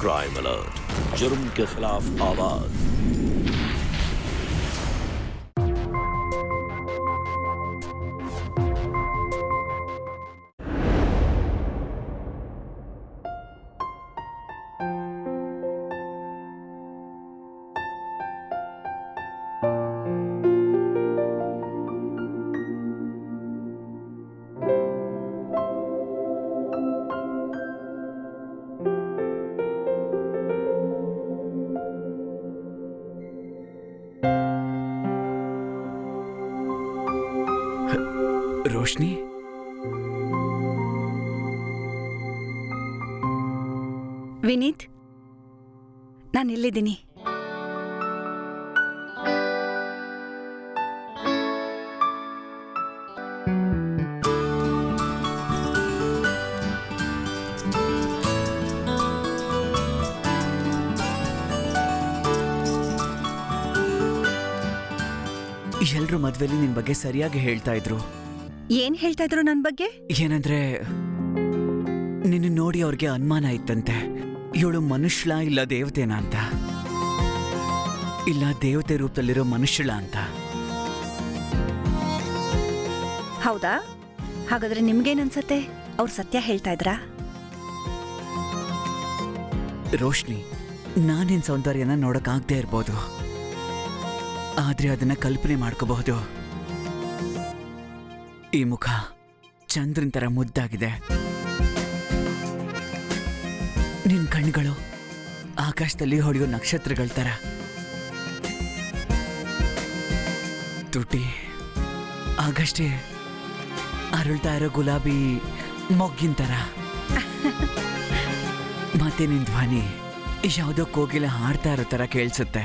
Crime alert, जुर्म के खिलाफ आवाज। ರೋಶ್ನಿ, ವಿನೀತ್, ನಾನು ಇಲ್ಲಿದ್ದೀನಿ. ಎಲ್ರು ಮದ್ವೆಲಿ ನಿನ್ ಬಗ್ಗೆ ಸರಿಯಾಗಿ ಹೇಳ್ತಾ ಇದ್ರು. ಏನ್ ಹೇಳ್ತಾ ಇದ್ರು ನನ್ ಬಗ್ಗೆ? ಏನಂದ್ರೆ ನಿನ್ನ ನೋಡಿ ಅವ್ರಿಗೆ ಅನುಮಾನ ಇತ್ತಂತೆ, ಇವಳು ಮನುಷ್ಯಳ ಇಲ್ಲ ದೇವತೆನ ಅಂತ, ಇಲ್ಲ ದೇವತೆ ರೂಪದಲ್ಲಿರೋ ಮನುಷ್ಯಳ ಅಂತ. ಹೌದಾ? ಹಾಗಾದ್ರೆ ನಿಮ್ಗೇನನ್ಸತ್ತೆ? ಅವ್ರು ಸತ್ಯ ಹೇಳ್ತಾ ಇದ್ರಾ? ರೋಶ್ನಿ, ನಾನಿನ್ ಸೌಂದರ್ಯನ ನೋಡಕ್ಕಾಗದೇ ಇರ್ಬೋದು, ಆದ್ರೆ ಅದನ್ನ ಕಲ್ಪನೆ ಮಾಡ್ಕೋಬಹುದು. ಈ ಮುಖ ಚಂದ್ರನ್ ತರ ಮುದ್ದಾಗಿದೆ, ನಿನ್ ಕಣ್ಗಳು ಆಕಾಶದಲ್ಲಿ ಹೊಡೆಯೋ ನಕ್ಷತ್ರಗಳ ತರ, ತುಟಿ ಆಗಷ್ಟೇ ಅರಳ್ತಾ ಇರೋ ಗುಲಾಬಿ ಮೊಗ್ಗಿನ ತರ, ಮತ್ತೆ ನಿನ್ ಧ್ವನಿ ಯಾವುದೋ ಕೋಗಿಲೆ ಹಾಡ್ತಾ ಇರೋ ತರ ಕೇಳಿಸುತ್ತೆ.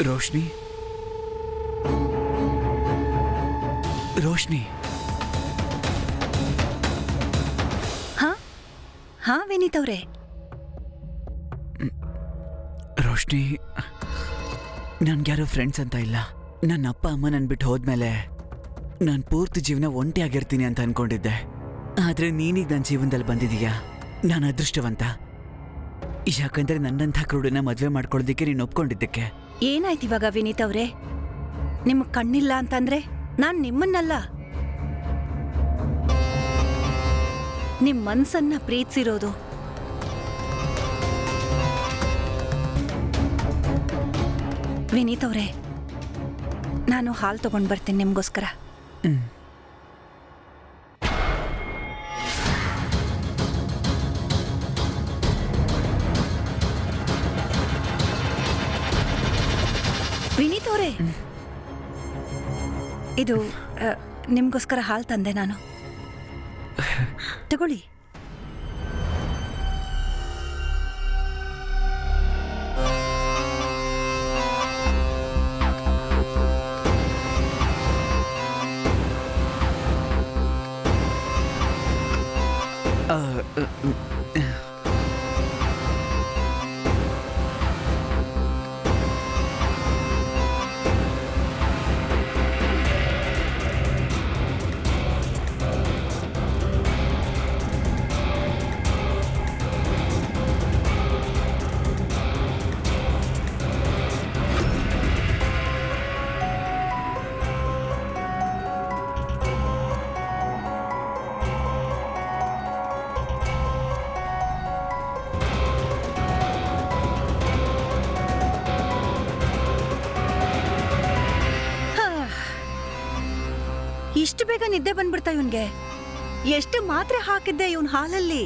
ರೋಶ್ನಿ, ರೋಶ್ನಿ. ಹಾ ವಿನೀತ್ ಅವ್ರೆ. ರೋಶ್ನಿ, ನನ್ಗ್ಯಾರೋ ಫ್ರೆಂಡ್ಸ್ ಅಂತ ಇಲ್ಲ. ನನ್ನ ಅಪ್ಪ ಅಮ್ಮ ನನ್ ಬಿಟ್ಟು ಹೋದ್ಮೇಲೆ ನಾನು ಪೂರ್ತಿ ಜೀವನ ಒಂಟಿಯಾಗಿರ್ತೀನಿ ಅಂತ ಅನ್ಕೊಂಡಿದ್ದೆ. ಆದ್ರೆ ನೀನೀಗ ನನ್ನ ಜೀವನದಲ್ಲಿ ಬಂದಿದೀಯಾ, ನಾನು ಅದೃಷ್ಟವಂತ. ಯಾಕಂದ್ರೆ ನನ್ನಂಥ ಕ್ರೂಡನ್ನ ಮದ್ವೆ ಮಾಡ್ಕೊಳ್ಳೋದಿಕ್ಕೆ ನೀನು ಒಪ್ಕೊಂಡಿದ್ದಕ್ಕೆ. ಏನಾಯ್ತು ಇವಾಗ ವಿನೀತ್ ಅವ್ರೆ? ನಿಮ್ಗ್ ಕಣ್ಣಿಲ್ಲ ಅಂತಂದ್ರೆ ನಾನ್ ನಿಮ್ಮನ್ನಲ್ಲ, ನಿಮ್ ಮನ್ಸನ್ನ ಪ್ರೀತಿಸಿರೋದು. ವಿನೀತ್ ಅವ್ರೆ, ನಾನು ಹಾಲು ತಗೊಂಡ್ ಬರ್ತೀನಿ ನಿಮ್ಗೋಸ್ಕರ. ವಿನೀತ್ ಅವರೇ, ಇದು ನಿಮ್ಗೋಸ್ಕರ ಹಾಲು ತಂದೆ ನಾನು, ತಗೊಳ್ಳಿ. ಇಷ್ಟು ಬೇಗ ನಿದ್ದೆ ಬಂದ್ಬಿಡ್ತಾ ಇವನ್ಗೆ? ಎಷ್ಟು ಮಾತ್ರೆ ಹಾಕಿದ್ದೆ ಇವನ್ ಹಾಲಲ್ಲಿ?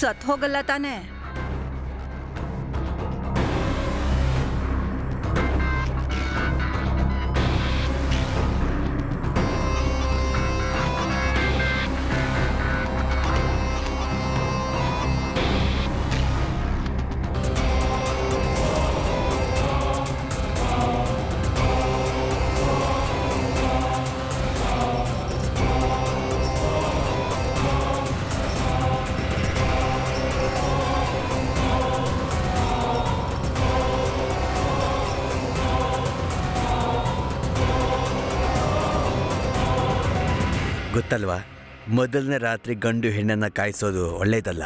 ಸತ್ ಹೋಗಲ್ಲ ತಾನೆ? ಗೊತ್ತಲ್ವಾ, ಮೊದಲನೇ ರಾತ್ರಿ ಗಂಡು ಹೆಣ್ಣನ್ನ ಕಾಯಿಸೋದು ಒಳ್ಳೇದಲ್ಲ.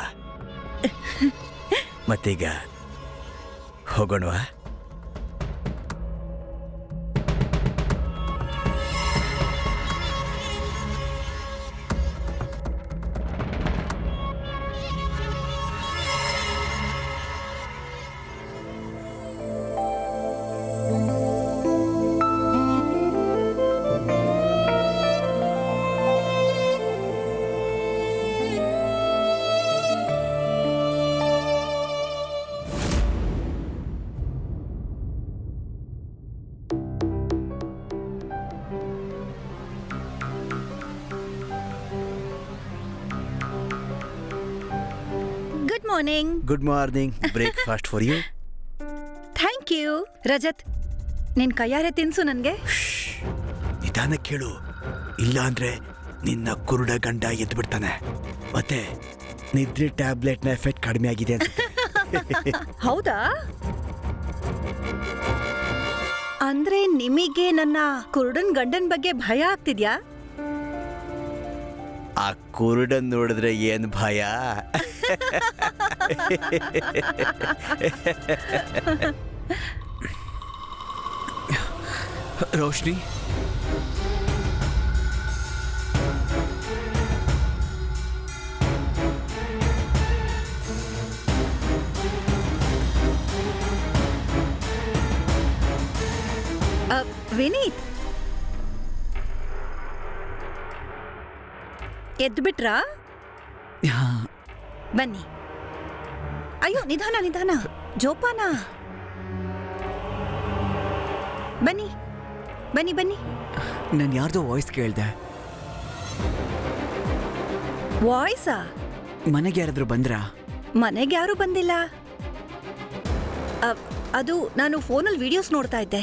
ಮತ್ತೀಗ ಹೋಗೋಣವಾ? Good morning. Good morning. Breakfast for you. Thank you. Rajat, ನಿನ್ ಕೈಯಾರೆ ತಿನ್ಸು ನನ್ಗೆ. ನಿಧಾನ ಕೇಳು, ಇಲ್ಲ ಅಂದ್ರೆ ನಿನ್ನ ಕುರುಡ ಗಂಡ ಎದ್ದು ಬಿಡ್ತಾನೆ. ಮತ್ತೆ ನಿದ್ರೆ ಟ್ಯಾಬ್ಲೆಟ್ನ ಎಫೆಕ್ಟ್ ಕಡಿಮೆ ಆಗಿದೆ ಅನ್ಸುತ್ತೆ. ಹೌದಾ? ಅಂದ್ರೆ ನಿಮಗೆ ನನ್ನ ಕುರುಡನ್ ಗಂಡನ್ ಬಗ್ಗೆ ಭಯ ಆಗ್ತಿದ್ಯಾ? ಆ ಕುರುಡನ್ ನೋಡಿದ್ರೆ ಏನ್ ಭಯ. ರೋಶ್ನಿ, ವಿನೀತ್, ಎದ್ದು ಬಿಟ್ರಾ? ಬನ್ನಿ. ಅಯ್ಯೋ, ನಿಧಾನ ನಿಧಾನ, ಜೋಪಾನ. ಬನ್ನಿ ಬನ್ನಿ ಬನ್ನಿ. ನಾನು ಯಾರ್ದೋ ವಾಯ್ಸ್ ಕೇಳ್ದೆ. ವಾಯ್ಸಾ? ಮನೆಗೆ ಯಾರಾದ್ರೂ ಬಂದ್ರಾ? ಮನೆಗೆ ಯಾರೂ ಬಂದಿಲ್ಲ. ಅದು ನಾನು ಫೋನಲ್ಲಿ ವಿಡಿಯೋಸ್ ನೋಡ್ತಾ ಇದ್ದೆ,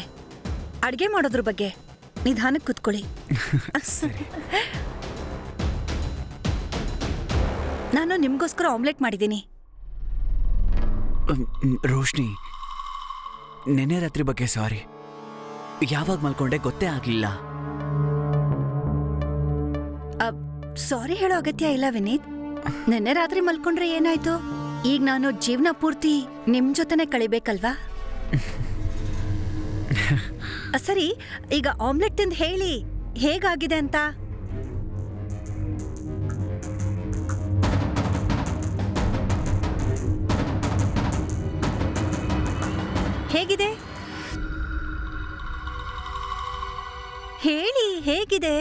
ಅಡ್ಗೆ ಮಾಡೋದ್ರ ಬಗ್ಗೆ. ನಿಧಾನಕ್ಕೆ ಕೂತ್ಕೊಳ್ಳಿ. ಸರಿ. ನಾನು ನಿಮ್ಗೋಸ್ಕರ ಆಮ್ಲೆಟ್ ಮಾಡಿದ್ದೀನಿ. ರೋಶ್ನಿ, ನೆನ್ನೆ ರಾತ್ರಿ ಬಗ್ಗೆ ಸಾರಿ. ಯಾವಾಗ ಮಲ್ಕೊಂಡೆ ಗೊತ್ತೇ ಆಗ್ಲಿಲ್ಲ. ಸಾರಿ ಹೇಳೋ ಅಗತ್ಯ ಇಲ್ಲ ವಿನೀತ್. ನೆನ್ನೆ ರಾತ್ರಿ ಮಲ್ಕೊಂಡ್ರೆ ಏನಾಯ್ತು? ಈಗ ನಾನು ಜೀವನ ಪೂರ್ತಿ ನಿಮ್ ಜೊತೆನೆ ಕಳಿಬೇಕಲ್ವಾ? ಸರಿ, ಈಗ ಆಮ್ಲೆಟ್ ತಿಂದು ಹೇಳಿ ಹೇಗಾಗಿದೆ ಅಂತ. ಹೇಗಿದೆ ಹೇಳಿ, ಹೇಗಿದೆ?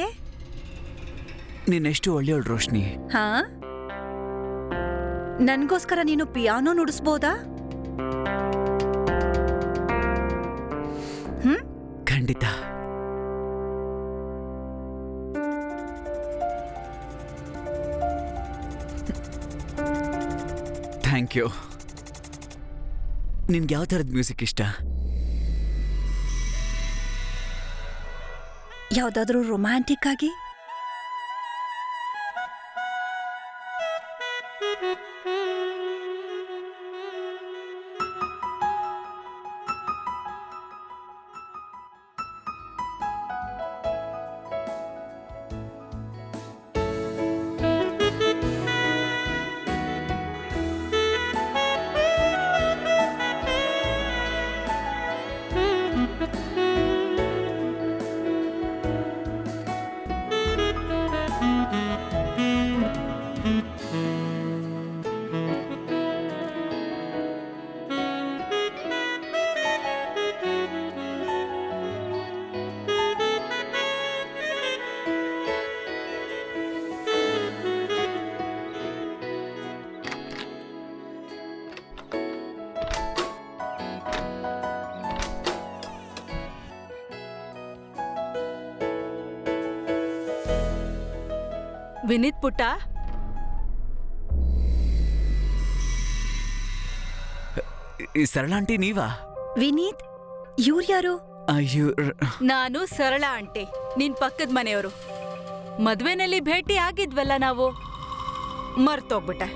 ನೀನೆಷ್ಟು ಒಳ್ಳೆಯವಳು ರೋಶ್ನಿ. ಹಾ, ನನ್ಗೋಸ್ಕರ ನೀನು ಪಿಯಾನೋ ನುಡಿಸ್ಬೋದಾ? ಖಂಡಿತ. Thank you. ನಿನ್ಗೆ ಯಾವ ಥರದ ಮ್ಯೂಸಿಕ್ ಇಷ್ಟ? ಯಾವ್ದಾದ್ರೂ ರೊಮ್ಯಾಂಟಿಕ್ ಆಗಿ. ವಿನೀತ್ ಪುಟ್ಟ, ಸರಳ ಆಂಟಿ ನೀವಾ? ವಿನೀತ್, ಇವ್ರ್ಯಾರು? ನಾನು ಸರಳ ಆಂಟಿ, ನಿನ್ ಪಕ್ಕದ ಮನೆಯವರು. ಮದ್ವೆನಲ್ಲಿ ಭೇಟಿ ಆಗಿದ್ವಲ್ಲ ನಾವು, ಮರ್ತೋಗ್ಬಿಟ್ಟೆ.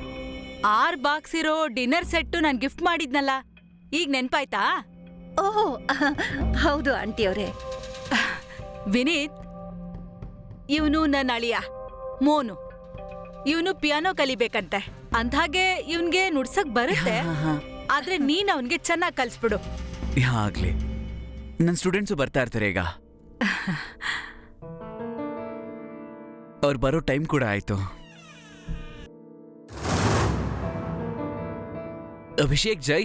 6 ಬಾಕ್ಸ್ ಇರೋ ಡಿನ್ನರ್ ಸೆಟ್ಟು ನಾನ್ ಗಿಫ್ಟ್ ಮಾಡಿದ್ನಲ್ಲ, ಈಗ ನೆನ್ಪಾಯ್ತಾ? ಓಹೋ, ಹೌದು ಆಂಟಿ ಅವರೇ. ವಿನೀತ್, ಇವನು ನನ್ನ ಅಳಿಯ ಮೋನು. ಇವನು ಪಿಯಾನೋ ಕಲಿಬೇಕಂತೆ. ಅಂದ್ಹಾಗೆ ಇವನ್ಗೆ ನುಡ್ಸಕ್ ಬರುತ್ತೆ, ಆದ್ರೆ ನೀನ್ ಅವನ್ಗೆ ಚೆನ್ನಾಗ್ ಕಲ್ಸ್ಬಿಡು. ಆಗ್ಲಿ, ನನ್ನ ಸ್ಟೂಡೆಂಟ್ಸು ಬರ್ತಾ ಇರ್ತಾರೆ ಈಗ. ಅವ್ರು ಬರೋ ಟೈಮ್ ಕೂಡ ಆಯ್ತು. ಅಭಿಷೇಕ್, ಜೈ,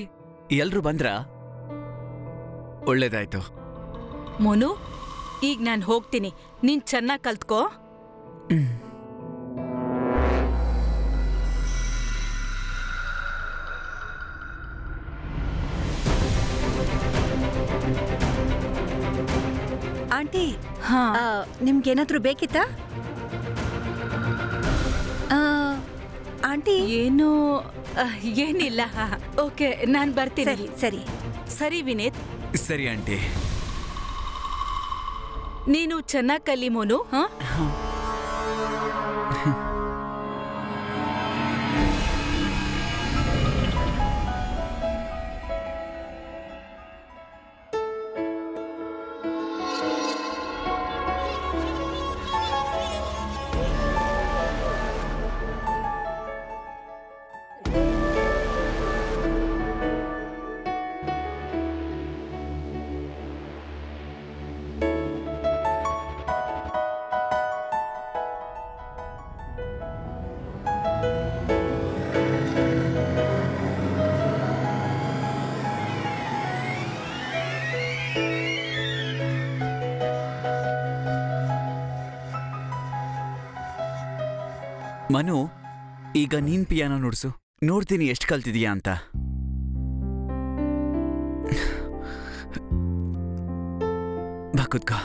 ಎಲ್ರು ಬಂದ್ರಾ? ಒಳ್ಳೇದಾಯ್ತು. ಮೋನು, ಈಗ ನಾನ್ ಹೋಗ್ತೀನಿ. ನೀನ್ ಚೆನ್ನಾಗ್ ಕಲ್ತ್ಕೋ. ಆಂಟಿ, ಹಾ. ನಿಮ್ಗೇನಾದ್ರೂ ಬೇಕಿತ್ತಾ? ಆಂಟಿ, ಏನು ಏನಿಲ್ಲ. ಓಕೆ, ನಾನ್ ಬರ್ತೀನಿ. ಸರಿ ಸರಿ. ಸರಿ ವಿನೀತ್, ಸರಿ ಆಂಟಿ. ನೀನು ಚೆನ್ನಾಗ್ ಕಲಿ ಮೋನು. ಹಾ, ಮನು, ಈಗ ನೀನ್ ಪಿಯಾನೋ ನುಡ್ಸು. ನೋಡ್ತೀನಿ ಎಷ್ಟು ಕಲ್ತಿದೀಯಾ ಅಂತ. ಬಾ ಕೂತ್ಕೋ.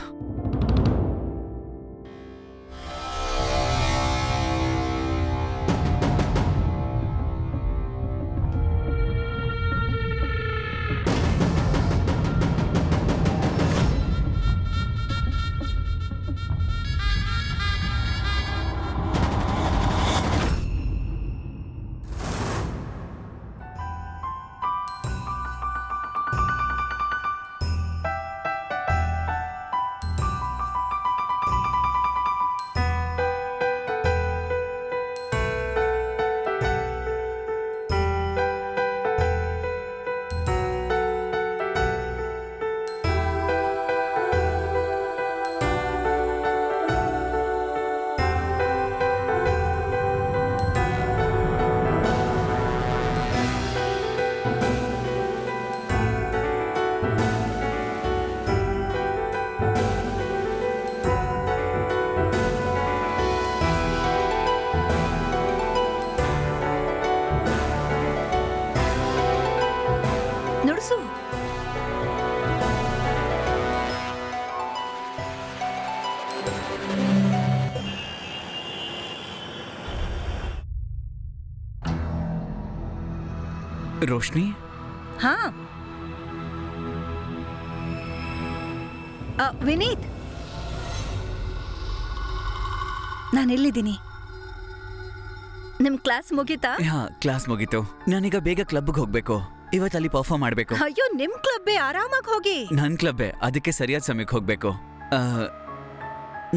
ನುಡ್ಸು. ರೋಶ್ನಿ, ಹಾ. ವಿನೀತ್, ನಾನೆಲ್ಲಿದ್ದೀನಿ? ನಿಮ್ ಕ್ಲಾಸ್ ಮುಗೀತಾ? ಹಾ, ಕ್ಲಾಸ್ ಮುಗೀತು. ನಾನೀಗ ಬೇಗ ಕ್ಲಬ್ಗೆ ಹೋಗ್ಬೇಕು. ಇವತ್ತು ಅಲ್ಲಿ ಪರ್ಫಾರ್ಮ್ ಮಾಡ್ಬೇಕು. ಅಯ್ಯೋ, ನಿಮ್ ಕ್ಲಬ್ಬೇ, ಆರಾಮಾಗಿ ಹೋಗಿ. ನನ್ ಕ್ಲಬ್ಬೇ, ಅದಕ್ಕೆ ಸರಿಯಾದ ಸಮಯಕ್ಕೆ ಹೋಗ್ಬೇಕು.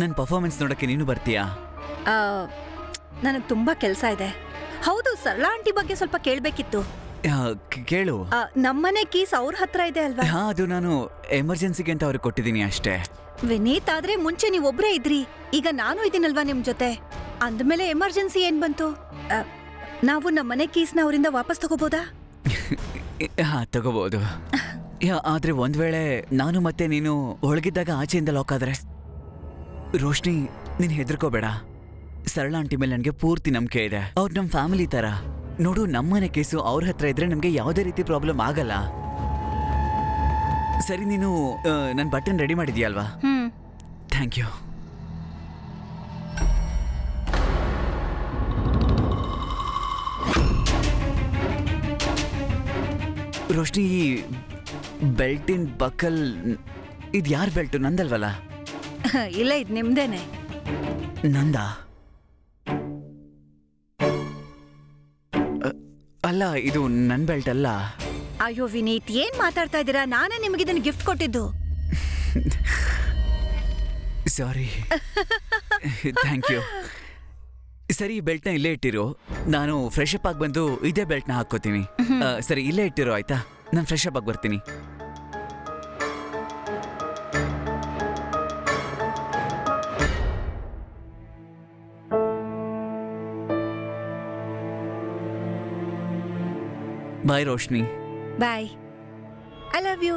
ನನ್ ಪರ್ಫಾರ್ಮೆನ್ಸ್ ನೋಡಕ್ಕೆ ನೀನು ಬರ್ತೀಯಾ? ನನಗ್ ತುಂಬಾ ಕೆಲ್ಸ ಇದೆ. ಹೌದು, ಸರಳಾ ಆಂಟಿ ಬಗ್ಗೆ ಸ್ವಲ್ಪ ಕೇಳ್ಬೇಕಿತ್ತು. ಕೇಳು. ನಮ್ಮನೆ ಕೀಸ್ ಅವ್ರ ಹತ್ರ ಇದೆ ಅಲ್ವಾ? ಹಾ, ಅದು ನಾನು ಎಮರ್ಜೆನ್ಸಿಗೆ ಅಂತ ಅವ್ರಿಗೆ ಕೊಟ್ಟಿದ್ದೀನಿ ಅಷ್ಟೇ. ವಿನೀತ್, ಆದ್ರೆ ಮುಂಚೆ ನೀವ್ ಒಬ್ರೇ ಇದ್ರಿ, ಈಗ ನಾನು ಇದೀನಲ್ವಾ ನಿಮ್ ಜೊತೆ. ಅಂದ್ಮೇಲೆ ಎಮರ್ಜೆನ್ಸಿ ಏನ್ ಬಂತು? ನಾವು ನಮ್ಮನೆ ಕೀಸ್ನ ಅವರಿಂದ ವಾಪಸ್ ತಗೋಬೋದಾ? ಹಾ, ತಗೋಬಹುದು. ಆದ್ರೆ ಒಂದ್ ವೇಳೆ ನಾನು ಮತ್ತೆ ನೀನು ಒಳಗಿದ್ದಾಗ ಆಚೆಯಿಂದ ಲಾಕ್ ಆದ್ರೆ? ರೋಶ್ನಿ, ನೀನ್ ಹೆದರ್ಕೋಬೇಡ. ಸರಳಾ ಆಂಟಿ ಮೇಲೆ ನನಗೆ ಪೂರ್ತಿ ನಂಬಿಕೆ ಇದೆ. ಅವ್ರು ನಮ್ ಫ್ಯಾಮಿಲಿ ತರ. ನೋಡು, ನಮ್ಮನೆ ಕೇಸು ಅವ್ರ ಹತ್ರ ಇದ್ರೆ ನಮ್ಗೆ ಯಾವುದೇ ರೀತಿ ಪ್ರಾಬ್ಲಮ್ ಆಗಲ್ಲ. ಸರಿ, ನೀನು ನನ್ನ ಬಟನ್ ರೆಡಿ ಮಾಡಿದ್ಯಲ್ವಾ? Thank you. ರೋಶ್ನಿ, ಈ ಬೆಲ್ಟಿನ್ ಬಕಲ್ ಇದು ಯಾರ್ ಬೆಲ್ಟು? ನಂದಲ್ವಲ್ಲ? ಇಲ್ಲ, ಇದು ನಿಮ್ದೇನೆ. ನಂದ? ಅಲ್ಲ, ಇದು ನನ್ ಬೆಲ್ಟ್ ಅಲ್ಲ. ಅಯ್ಯೋ ವಿನೀತ್, ಏನ್ ಮಾತಾಡ್ತಾ ಇದ್ದೀರಾ? ನಾನೇ ನಿಮಗೆ ಇದನ್ನ ಗಿಫ್ಟ್ ಕೊಟ್ಟಿದ್ದು. ಸಾರಿ. Thank you. ಸರಿ ಈ ಬೆಲ್ಟ್ನ ಇಲ್ಲೇ ಇಟ್ಟಿರು. ನಾನು ಫ್ರೆಶ್ ಅಪ್ ಆಗಿ ಬಂದು ಇದೇ ಬೆಲ್ಟ್ನ ಹಾಕೋತೀನಿ. ಸರಿ ಇಲ್ಲೇ ಇಟ್ಟಿರು ಆಯ್ತಾ? ನಾನು ಫ್ರೆಶ್ ಅಪ್ ಆಗಿ ಬರ್ತೀನಿ. Bye Roshni. Bye. I love you.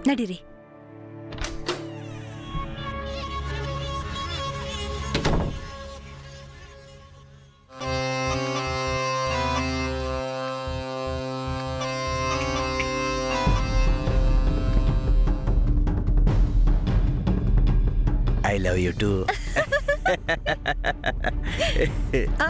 ನಡೀರಿ. I love you too. ಆ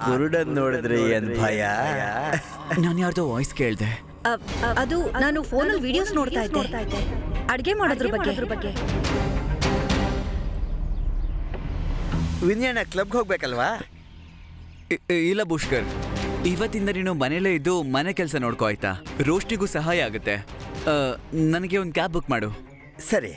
ಕುರುಡನ್ ನೋಡಿದ್ರೆ ಏನ್ ಭಯ? ನಾನು ಯಾರ್ದೋ ವಾಯ್ಸ್ ಕೇಳ್ದೆ. ಅದು ನಾನು ಫೋನಲ್ಲಿ ವಿಡಿಯೋಸ್ ನೋಡ್ತಾ ಇದ್ದೆ, ಅಡ್ಗೆ ಮಾಡೋದ್ರ ಬಗ್ಗೆ. ವಿನ್ಯಣ್ಣ ಕ್ಲಬ್ಗೆ ಹೋಗ್ಬೇಕಲ್ವಾ? ಇಲ್ಲ ಪುಷ್ಕರ್, ಇವತ್ತಿಂದ ನೀನು ಮನೇಲೇ ಇದ್ದು ಮನೆ ಕೆಲಸ ನೋಡ್ಕೋ ಆಯ್ತಾ? ರೋಷ್ನಿಗೂ ಸಹಾಯ ಆಗುತ್ತೆ. ನನಗೆ ಒಂದು ಕ್ಯಾಬ್ ಬುಕ್ ಮಾಡು. ಸರಿ.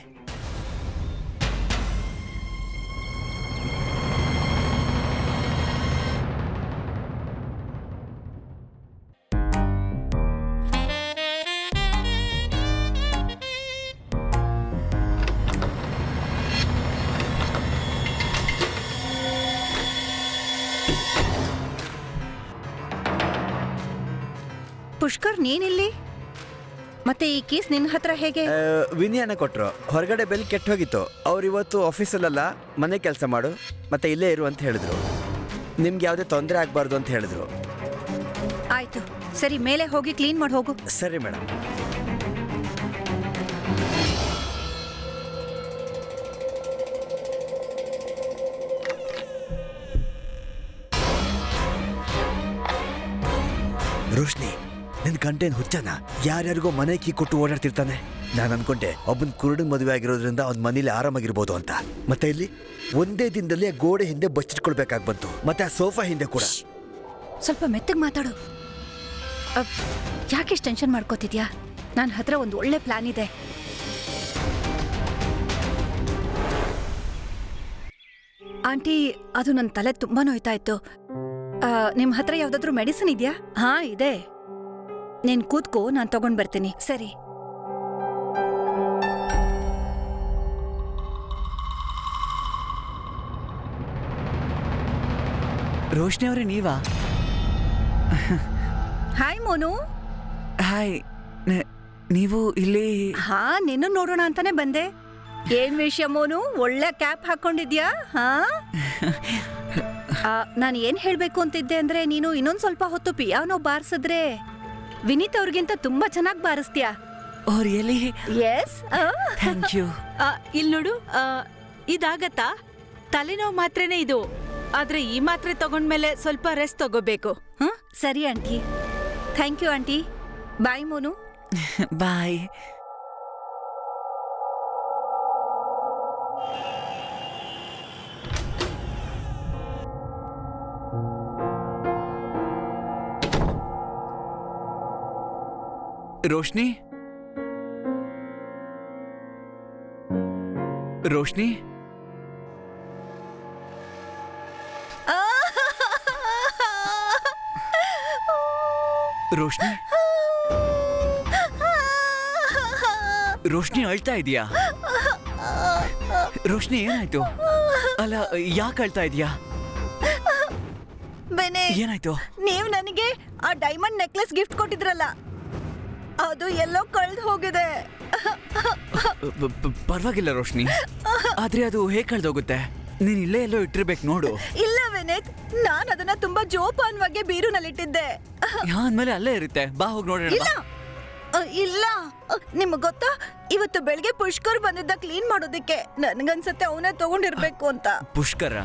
ಪುಷ್ಕರ್, ನೀನಿಲ್ಲಿ? ಮತ್ತೆ ಈ ಕೇಸ್ ನಿನ್ನ ಹತ್ರ ಹೇಗೆ? ವಿನ್ಯಣ್ಣ ಕೊಟ್ರು. ಹೊರಗಡೆ ಬೆಲ್ ಕೆಟ್ಟ ಹೋಗಿತ್ತು. ಅವ್ರು ಇವತ್ತು ಆಫೀಸಲ್ಲ, ಮನೆ ಕೆಲಸ ಮಾಡು ಮತ್ತೆ ಇಲ್ಲೇ ಇರು ಅಂತ ಹೇಳಿದ್ರು. ನಿಮ್ಗೆ ಯಾವುದೇ ತೊಂದರೆ ಆಗಬಾರ್ದು ಅಂತ ಹೇಳಿದ್ರು. ಆಯ್ತು, ಸರಿ, ಮೇಲೆ ಹೋಗಿ ಕ್ಲೀನ್ ಮಾಡಿ ಹೋಗು. ಸರಿ ಮೇಡಮ್. ರೋಶ್ನಿ, ನಿನ್ ಗಂಟೇನ್ ಹುಚ್ಚನ? ಯಾರ್ಯಾರಿಗೋ ಮನೆ ಕೀ ಕೊಟ್ಟು ಓಡಾಡ್ತಿರ್ತಾನೆ. ನಾನು ಅನ್ಕೊಂಡೆ ಒಬ್ಬನ್ ಕುರುಡನ್ ಮದುವೆ ಆಗಿರೋದ್ರಿಂದ ಅವ್ನ ಮನೇಲಿ ಆರಾಮಾಗಿರ್ಬೋದು ಅಂತ. ಮತ್ತೆ ಇಲ್ಲಿ ಒಂದೇ ದಿನದಲ್ಲಿ ಆ ಗೋಡೆ ಹಿಂದೆ ಬಚ್ಚಿಟ್ಕೊಳ್ಬೇಕಾಗಿ ಬಂತು, ಮತ್ತೆ ಆ ಸೋಫಾ ಹಿಂದೆ ಕೂಡ. ಸ್ವಲ್ಪ ಮೆತ್ತಗೆ ಮಾತಾಡು. ಯಾಕೆಷ್ಟು ಟೆನ್ಷನ್ ಮಾಡ್ಕೋತಿದ್ಯಾ? ನನ್ನ ಹತ್ರ ಒಂದು ಒಳ್ಳೆ ಪ್ಲಾನ್ ಇದೆ. ಆಂಟಿ, ಅದು ನನ್ನ ತಲೆ ತುಂಬಾ ನೋಯ್ತಾ ಇತ್ತು. ನಿಮ್ ಹತ್ರ ಯಾವ್ದಾದ್ರು ಮೆಡಿಸಿನ್ ಇದೆಯಾ? ಹಾ, ಇದೆ. ನೀನ್ ಕೂತ್ಕೋ, ನಾನು ತಗೊಂಡ್ ಬರ್ತೀನಿ. ಸರಿ. ರೋಶ್ನಿ ಅವರೇ, ನೀವಾ? ಹಾಯ್ ಮೋನು. ಹಾಯ್. ನೀವು ಇಲ್ಲಿ? ಹಾ, ನಿನ್ನ ನೋಡೋಣ ಅಂತಾನೆ ಬಂದೆ. ಏನ್ ವಿಷಯ ಮೋನು, ಒಳ್ಳೆ ಕ್ಯಾಪ್ ಹಾಕೊಂಡಿದ್ಯಾ? ಹಾ, ನಾನು ಏನ್ ಹೇಳ್ಬೇಕು ಅಂತಿದ್ದೆ ಅಂದ್ರೆ, ನೀನು ಇನ್ನೊಂದ್ ಸ್ವಲ್ಪ ಹೊತ್ತು ಪಿಯಾನೋ ಬಾರಿಸಿದ್ರೆ ವಿನೀತ್ ಅವ್ರಿಗಿಂತ ತುಂಬಾ ಚೆನ್ನಾಗಿ ಬಾರಿಸ್ತೀಯಾ. Oh really? Yes. Thank you. ಇಲ್ ನೋಡು, ಇದಾಗತ್ತಾ? ತಲೆನೋವು ಮಾತ್ರೆನೇ ಇದು, ಆದ್ರೆ ಈ ಮಾತ್ರೆ ತಗೊಂಡ್ಮೇಲೆ ಸ್ವಲ್ಪ ರೆಸ್ಟ್ ತಗೋಬೇಕು. ಸರಿ aunty. Thank you aunty. Bye Monu. Bye. Roshni? Roshni? Roshni? Roshni ಅಳ್ತಾ ಇದೀಯಾ? ರೋಶ್ನಿ ಏನಾಯ್ತು? ಅಲ್ಲ, ಯಾಕೆ ಅಳ್ತಾ ಇದೀಯಾ? ಬೆನೆ, ಏನಾಯ್ತು? ನೀವು ನನಗೆ ಆ ಡೈಮಂಡ್ ನೆಕ್ಲೆಸ್ ಗಿಫ್ಟ್ ಕೊಟ್ಟಿದ್ರಲ್ಲ, ಅದು ಎಲ್ಲೋ ಕಳ್ದು ಹೋಗಿದೆ. ಪರವಾಗಿಲ್ಲ ರೋಶ್ನಿ, ಆದ್ರೆ ಅದು ಹೇಗೆ ಕಳ್ದೋಗುತ್ತೆ? ನೀನ್ ಇಲ್ಲೇ ಎಲ್ಲೋ ಇಟ್ಟಿರ್ಬೇಕು ನೋಡು. ಇಲ್ಲ ವಿನೀತ್, ನಾನು ಅದನ್ನ ತುಂಬಾ ಜೋಪಾನವಾಗಿ ಬೀರುನಲ್ಲಿಟ್ಟಿದ್ದೆ. ಅಂದ್ಮೇಲೆ ಅಲ್ಲೇ ಇರುತ್ತೆ, ಬಾ ಹೋಗಿ ನೋಡೋಣ. ಇಲ್ಲ ಇಲ್ಲ, ನಿಮಗ್ ಗೊತ್ತಾ, ಇವತ್ತು ಬೆಳಗ್ಗೆ ಪುಷ್ಕರ್ ಬಂದಿದ್ದ ಕ್ಲೀನ್ ಮಾಡೋದಿಕ್ಕೆ. ನನ್ಗನ್ಸತ್ತೆ ಅವನೇ ತಗೊಂಡಿರ್ಬೇಕು ಅಂತ. ಪುಷ್ಕರ?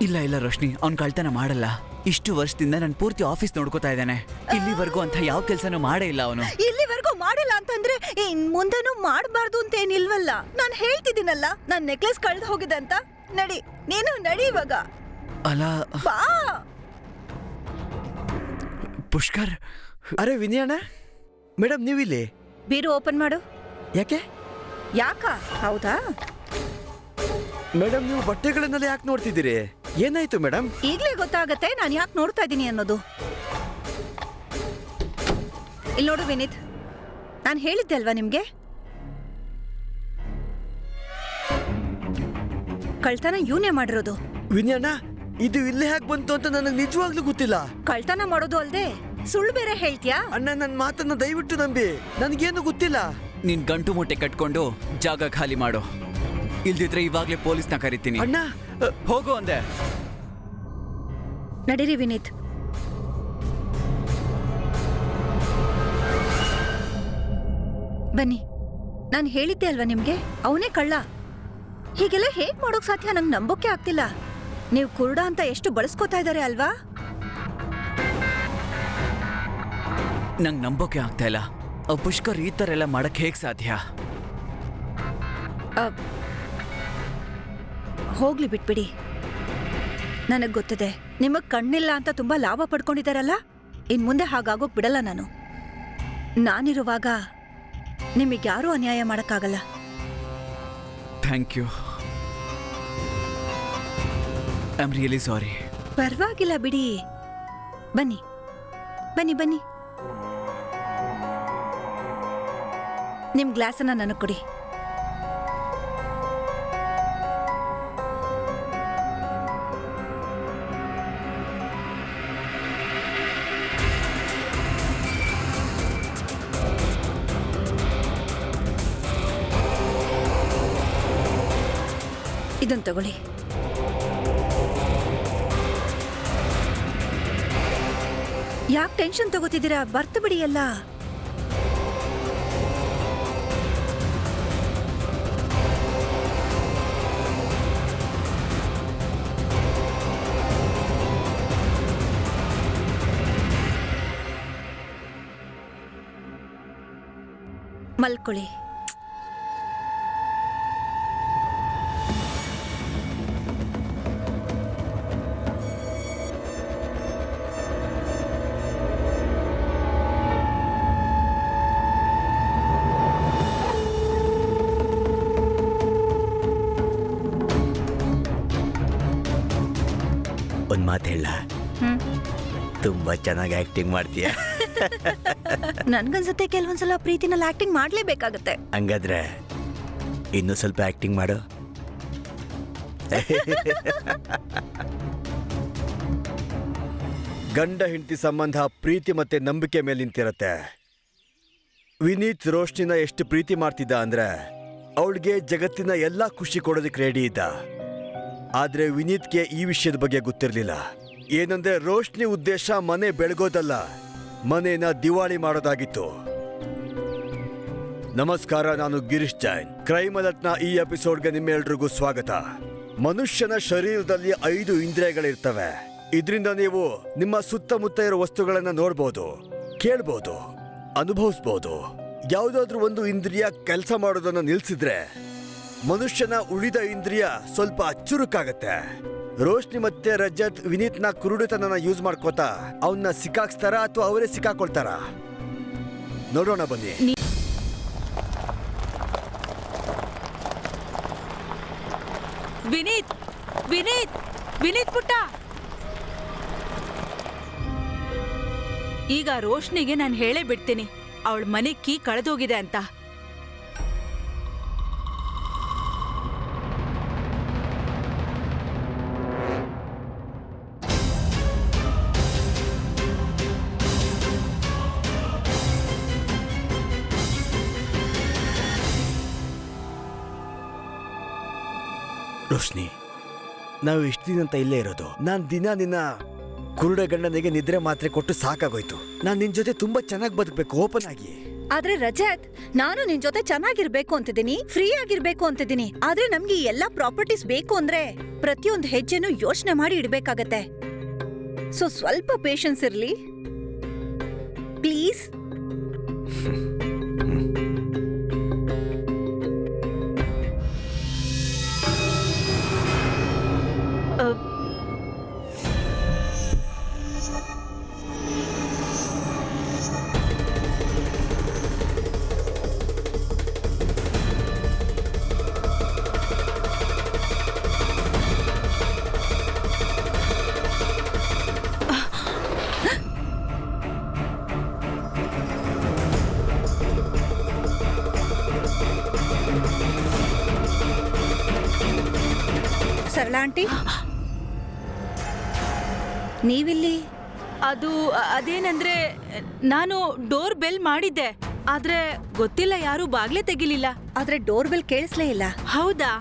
ಇಲ್ಲ ಇಲ್ಲ ರೋಶ್ನಿ, ಅವ್ನ್ ಕಳ್ತನ ಮಾಡಲ್ಲ. ಇಷ್ಟು ವರ್ಷದಿಂದ ನಾನು ಪೂರ್ತಿ ಆಫೀಸ್ ನೋಡ್ಕೋತಾ ಇದ್ದಾನೆ. ಇಲ್ಲಿವರೆಗೂ ಅಂತ ಯಾವ ಕೆಲ್ಸನೂ ಮಾಡೇ ಇಲ್ಲ ಅವನು. ಇಲ್ಲಿವರೆಗೂ ಮಾಡಿಲ್ಲ ಅಂತಂದ್ರೆ ಇನ್ ಮುಂದೆನೂ ಮಾಡಬಾರ್ದು ಅಂತ ಏನಿಲ್ವಲ್ಲ. ನಾನು ಹೇಳ್ತಿದ್ದೀನಲ್ಲ, ನನ್ ನೆಕ್ಲೆಸ್ ಕಳ್ದು ಹೋಗಿದೆ ಅಂತ. ನಡಿ ನೀನು ನಡಿ ಇವಾಗ ಅಲ್ಲ ಬಾ. ಪುಷ್ಕರ್, ಅರೆ ವಿನಯಣ್ಣ, ಮೇಡಮ್ ನೀವಿಲ್ಲಿ ಬೀರು ಓಪನ್ ಮಾಡು. ಯಾಕೆ? ಯಾಕ? ಹೌದಾ? ಮೇಡಮ್ ನೀವು ಬಟ್ಟೆಗಳನ್ನೆಲ್ಲ ಯಾಕೆ ನೋಡ್ತಿದ್ದೀರಿ? ಏನಾಯ್ತು ಮೇಡಮ್? ಈಗ್ಲೇ ಗೊತ್ತಾಗತ್ತೆ ನಾನು ಯಾಕೆ ನೋಡ್ತಾ ಇದ್ದೀನಿ ಅನ್ನೋದು. ಇಲ್ಲಿ ನೋಡು ವಿನೀತ್, ನಾನು ಹೇಳಿದ್ದೆ ಅಲ್ವಾ ನಿಮ್ಗೆ, ಕಳ್ತನ ಇವನೇ ಮಾಡಿರೋದು. ವಿನಯಣ್ಣ, ಇದು ಇಲ್ಲೇ ಹೇಗೆ ಬಂತು ಅಂತ ನನಗೆ ನಿಜವಾಗ್ಲೂ ಗೊತ್ತಿಲ್ಲ. ಕಳ್ತನ ಮಾಡೋದು ಅಲ್ದೆ ಸುಳ್ಳು ಬೇರೆ ಹೇಳ್ತೀಯಾ? ಅಣ್ಣ, ನನ್ನ ಮಾತನ್ನ ದಯವಿಟ್ಟು ನಂಬಿ, ನನಗೇನು ಗೊತ್ತಿಲ್ಲ. ನಿನ್ ಗಂಟು ಮೂಟೆ ಕಟ್ಕೊಂಡು ಜಾಗ ಖಾಲಿ ಮಾಡು, ಇಲ್ದಿದ್ರೆ ಇವಾಗ್ಲೇ ಪೊಲೀಸ್ನ ಕರಿತೀನಿ. ಅಣ್ಣ, ಹೋಗು ಅಂದೆ. ನಡೀರಿ ವಿನೀತ್. ಬನ್ನಿ, ನಾನು ಹೇಳಿದ್ದೆ ಅಲ್ವಾ ನಿಮ್ಗೆ, ಅವನೇ ಕಳ್ಳ. ಹೀಗೆಲ್ಲ ಹೇಗ್ ಮಾಡೋಕ್ ಸಾಧ್ಯ? ನಂಗೆ ನಂಬೋಕೆ ಆಗ್ತಿಲ್ಲ. ನೀವು ಕುರುಡ ಅಂತ ಎಷ್ಟು ಬಳಸ್ಕೋತಾ ಇದ್ದಾರೆ ಅಲ್ವಾ? ನಂಗೆ ನಂಬೋಕೆ ಆಗ್ತಾ ಇಲ್ಲ. ಪುಷ್ಕರ್ ಈ ಥರ ಎಲ್ಲ ಮಾಡಕ್ ಹೇಗ್ ಸಾಧ್ಯ? ಹೋಗ್ಲಿ ಬಿಟ್ಬಿಡಿ. ನನಗ್ ಗೊತ್ತಿದೆ ನಿಮಗ್ ಕಣ್ಣಿಲ್ಲ ಅಂತ ತುಂಬಾ ಲಾಭ ಪಡ್ಕೊಂಡಿದ್ದಾರಲ್ಲ, ಇನ್ ಮುಂದೆ ಹಾಗಾಗೋಕ್ ಬಿಡಲ್ಲ ನಾನು. ನಾನಿರುವಾಗ ನಿಮಗ್ಯಾರೂ ಅನ್ಯಾಯ ಮಾಡಕ್ಕಾಗಲ್ಲ. Thank you. I am really sorry. ಪರವಾಗಿಲ್ಲ ಬಿಡಿ. ಬನ್ನಿ ಬನ್ನಿ ಬನ್ನಿ, ನಿಮ್ ಗ್ಲಾಸನ್ನ ನನಗ್ ಕೊಡಿ. ಇದನ್ನ ತಗೊಳ್ಳಿ. ಯಾಕೆ ಟೆನ್ಷನ್ ತಗೋತಿದ್ದೀರಾ? ಬರ್ತು ಬಿಡಿ ಎಲ್ಲ. ಮಲ್ಕೊಳ್ಳಿ. ಒಂದ್ ಮಾತು ಹೇಳ, ತುಂಬಾ ಚೆನ್ನಾಗಿ ಆಕ್ಟಿಂಗ್ ಮಾಡ್ತೀಯ. ನನ್ಗನ್ಸುತ್ತೆ ಕೆಲವೊಂದ್ಸಲ ಪ್ರೀತಿನಲ್ಲಿ ಆಕ್ಟಿಂಗ್ ಮಾಡ್ಲೇಬೇಕಾಗತ್ತೆ. ಹಂಗಾದ್ರೆ ಇನ್ನು ಸ್ವಲ್ಪ ಆಕ್ಟಿಂಗ್ ಮಾಡು. ಗಂಡ ಹೆಂಡತಿ ಸಂಬಂಧ ಪ್ರೀತಿ ಮತ್ತೆ ನಂಬಿಕೆ ಮೇಲೆ ನಿಂತಿರತ್ತೆ. ವಿನೀತ್ ರೋಶ್ನಿನ ಎಷ್ಟು ಪ್ರೀತಿ ಮಾಡ್ತಿದ್ದ ಅಂದ್ರೆ ಅವಳಿಗೆ ಜಗತ್ತಿನ ಎಲ್ಲಾ ಖುಷಿ ಕೊಡೋದಕ್ಕೆ ರೆಡಿ ಇದ್ದ. ಆದ್ರೆ ವಿನೀತ್ಗೆ ಈ ವಿಷಯದ ಬಗ್ಗೆ ಗೊತ್ತಿರಲಿಲ್ಲ. ಏನಂದ್ರೆ ರೋಶ್ನಿ ಉದ್ದೇಶ ಮನೆ ಬೆಳಗೋದಲ್ಲ, ಮನೇನ ದಿವಾಳಿ ಮಾಡೋದಾಗಿತ್ತು. ನಮಸ್ಕಾರ, ನಾನು ಗಿರೀಶ್ ಜೈನ್. ಕ್ರೈಮ್ ಅಲರ್ಟ್ನ ಈ ಎಪಿಸೋಡ್ಗೆ ನಿಮ್ಮೆಲ್ರಿಗೂ ಸ್ವಾಗತ. ಮನುಷ್ಯನ ಶರೀರದಲ್ಲಿ 5 ಇಂದ್ರಿಯಗಳಿರ್ತವೆ. ಇದರಿಂದ ನೀವು ನಿಮ್ಮ ಸುತ್ತಮುತ್ತ ಇರೋ ವಸ್ತುಗಳನ್ನ ನೋಡ್ಬೋದು, ಕೇಳ್ಬೋದು, ಅನುಭವಿಸ್ಬೋದು. ಯಾವುದಾದ್ರೂ ಒಂದು ಇಂದ್ರಿಯ ಕೆಲಸ ಮಾಡೋದನ್ನ ನಿಲ್ಸಿದ್ರೆ ಮನುಷ್ಯನ ಉಳಿದ ಇಂದ್ರಿಯ ಸ್ವಲ್ಪ ಚುರುಕಾಗತ್ತೆ. ರೋಶ್ನಿ ಮತ್ತೆ ರಜತ್ ವಿನೀತ್ನ ಕುರುಡುತನನ ಯೂಸ್ ಮಾಡ್ಕೋತಾ ಅವನ್ನ ಸಿಕ್ಕಾಕ್ಸ್ತಾರ ಅಥವಾ ಅವರೇ ಸಿಕ್ಕಾಕೊಳ್ತಾರ? ನೋಡೋಣ ಬನ್ನಿ. ವಿನೀತ್, ವಿನೀತ್, ವಿನೀತ್ ಪುಟ್ಟ, ಈಗ ರೋಶ್ನಿಗೆ ನಾನು ಹೇಳೇ ಬಿಡ್ತೀನಿ ಅವಳ ಮನೆ ಕೀ ಕಳೆದೋಗಿದೆ ಅಂತ. ರೋಶ್ನಿ, ನಾವು ಎಷ್ಟು ದಿನ ಅಂತ ಇಲ್ಲೇ ಇರೋದು? ನಾನ್ ದಿನ ಕುರುಡ ಗಂಡನಿಗೆ ನಿದ್ರೆ ಮಾತ್ರೆ ಕೊಟ್ಟು ಸಾಕಾಗೋಯ್ತು. ನಾನ್ ನಿನ್ ಜೊತೆ ತುಂಬಾ ಚೆನ್ನಾಗಿ ಬದುಕಬೇಕು, ಓಪನ್ ಆಗಿ. ಆದ್ರೆ ರಜತ್, ನಾನು ನಿನ್ ಜೊತೆ ಚೆನ್ನಾಗಿರ್ಬೇಕು ಅಂತಿದ್ದೀನಿ, ಫ್ರೀ ಆಗಿರ್ಬೇಕು ಅಂತಿದ್ದೀನಿ. ಆದ್ರೆ ನಮ್ಗೆ ಈ ಎಲ್ಲಾ ಪ್ರಾಪರ್ಟೀಸ್ ಬೇಕು ಅಂದ್ರೆ ಪ್ರತಿಯೊಂದು ಹೆಜ್ಜೆನೂ ಯೋಚನೆ ಮಾಡಿ ಇಡ್ಬೇಕಾಗತ್ತೆ. ಸೊ ಸ್ವಲ್ಪ ಪೇಷನ್ಸ್ ಇರ್ಲಿ ಪ್ಲೀಸ್. ಸರಳಾ ಆಂಟಿ, ನೀವಿಲ್ಲಿ? ಅದು ಅದೇನಂದ್ರೆ ನಾನು ಡೋರ್ ಬೆಲ್ ಮಾಡಿದ್ದೆ, ಆದ್ರೆ ಗೊತ್ತಿಲ್ಲ ಯಾರು ಬಾಗ್ಲೇ ತೆಗಿಲಿಲ್ಲ. ಆದ್ರೆ ಡೋರ್ ಬೆಲ್ ಕೇಳಿಸ್ಲೇ ಇಲ್ಲ. ಹೌದಾ?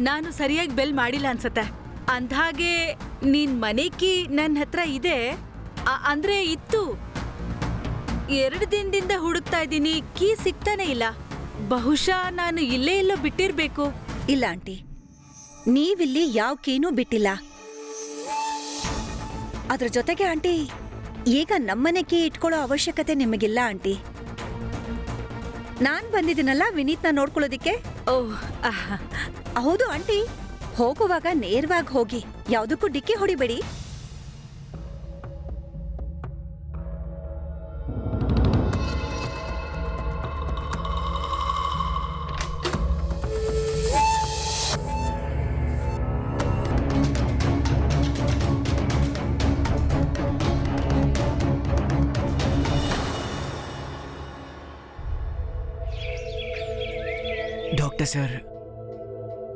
ನಾನು ಸರಿಯಾಗಿ ಬೆಲ್ ಮಾಡಿಲ್ಲ ಅನ್ಸತ್ತೆ. ಅಂದ್ಹಾಗೆ ನಿನ್ ಮನೆ ಕೀ ನನ್ನ ಹತ್ರ ಇದೆ, ಅಂದ್ರೆ ಇತ್ತು. 2 ದಿನದಿಂದ ಹುಡುಕ್ತಾ ಇದ್ದೀನಿ, ಕೀ ಸಿಗ್ತಾನೆ ಇಲ್ಲ. ಬಹುಶಃ ನಾನು ಇಲ್ಲೇ ಎಲ್ಲೋ ಬಿಟ್ಟಿರ್ಬೇಕು. ಇಲ್ಲ ಆಂಟಿ, ನೀವಿಲ್ಲಿ ಯಾವ ಕೀನೂ ಬಿಟ್ಟಿಲ್ಲ. ಅದ್ರ ಜೊತೆಗೆ ಆಂಟಿ, ಈಗ ನಮ್ಮನೆ ಕೀ ಇಟ್ಕೊಳ್ಳೋ ಅವಶ್ಯಕತೆ ನಿಮಗಿಲ್ಲ ಆಂಟಿ. ನಾನ್ ಬಂದಿದ್ದೀನಲ್ಲ ವಿನೀತ್ನ ನೋಡ್ಕೊಳ್ಳೋದಿಕ್ಕೆ. ಓಹ್, ಹೌದು ಆಂಟಿ, ಹೋಗುವಾಗ ನೇರವಾಗಿ ಹೋಗಿ, ಯಾವುದಕ್ಕೂ ಡಿಕ್ಕಿ ಹೊಡಿಬೇಡಿ. ಡಾಕ್ಟರ್ ಸರ್,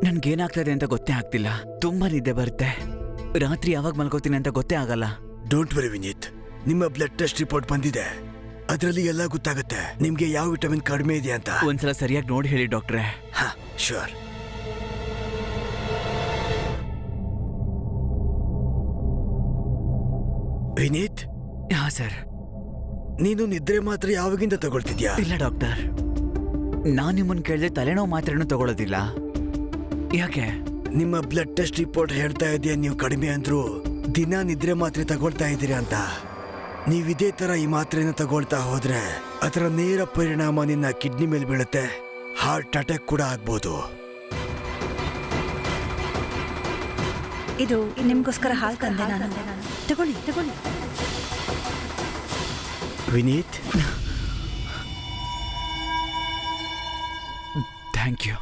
ನನ್ಗೇನಾಗ್ತದೆ ಅಂತ ಗೊತ್ತೇ ಆಗ್ತಿಲ್ಲ. ತುಂಬಾ ನಿದ್ದೆ ಬರುತ್ತೆ. ರಾತ್ರಿ ಯಾವಾಗ ಮಲ್ಕೋತೀನಿ ಅಂತ ಗೊತ್ತೇ ಆಗಲ್ಲ. ಡೋಂಟ್ ವರಿ ವಿನೀತ್, ನಿಮ್ಮ ಬ್ಲಡ್ ಟೆಸ್ಟ್ ರಿಪೋರ್ಟ್ ಬಂದಿದೆ. ಅದರಲ್ಲಿ ಎಲ್ಲ ಗೊತ್ತಾಗುತ್ತೆ ನಿಮ್ಗೆ ಯಾವ ವಿಟಮಿನ್ ಕಡಿಮೆ ಇದೆ ಅಂತ. ಒಂದ್ಸಲ ಸರಿಯಾಗಿ ನೋಡಿ ಹೇಳಿ ಡಾಕ್ಟ್ರೆ. ಹಾ, ಶೂರ್. ವಿನೀತ್, ಹಾ ಸರ್. ನೀನು ನಿದ್ರೆ ಮಾತ್ರ ಯಾವಾಗಿಂದ ತಗೊಳ್ತಿದ್ಯಾ? ಇಲ್ಲ ಡಾಕ್ಟರ್, ನಾನ್ ನಿಮ್ಮನ್ ಕೇಳಿದ್ರೆ ತಲೆನೋವು ಮಾತ್ರೇನು ತಗೊಳ್ಳೋದಿಲ್ಲ. ಯಾಕೆ? ನಿಮ್ಮ ಬ್ಲಡ್ ಟೆಸ್ಟ್ ರಿಪೋರ್ಟ್ ಹೇಳ್ತಾ ಇದೆಯಾ ನೀವು ಕಡಿಮೆ ಅಂದ್ರೂ ದಿನ ನಿದ್ರೆ ಮಾತ್ರೆ ತಗೊಳ್ತಾ ಇದ್ದೀರಿ ಅಂತ. ನೀವಿದೇ ತರ ಈ ಮಾತ್ರೆನ ತಗೊಳ್ತಾ ಹೋದ್ರೆ ಅದರ ನೇರ ಪರಿಣಾಮ ನಿನ್ನ ಕಿಡ್ನಿ ಮೇಲೆ ಬೀಳುತ್ತೆ. ಹಾರ್ಟ್ ಅಟ್ಯಾಕ್ ಕೂಡ ಆಗ್ಬೋದು. ಇದು ನಿಮ್ಗೋಸ್ಕರ ಹಾಲು ತಂದೆ ನಾನು. ತಗೊಳ್ಳಿ ತಗೊಳ್ಳಿ. Vineeth, thank you.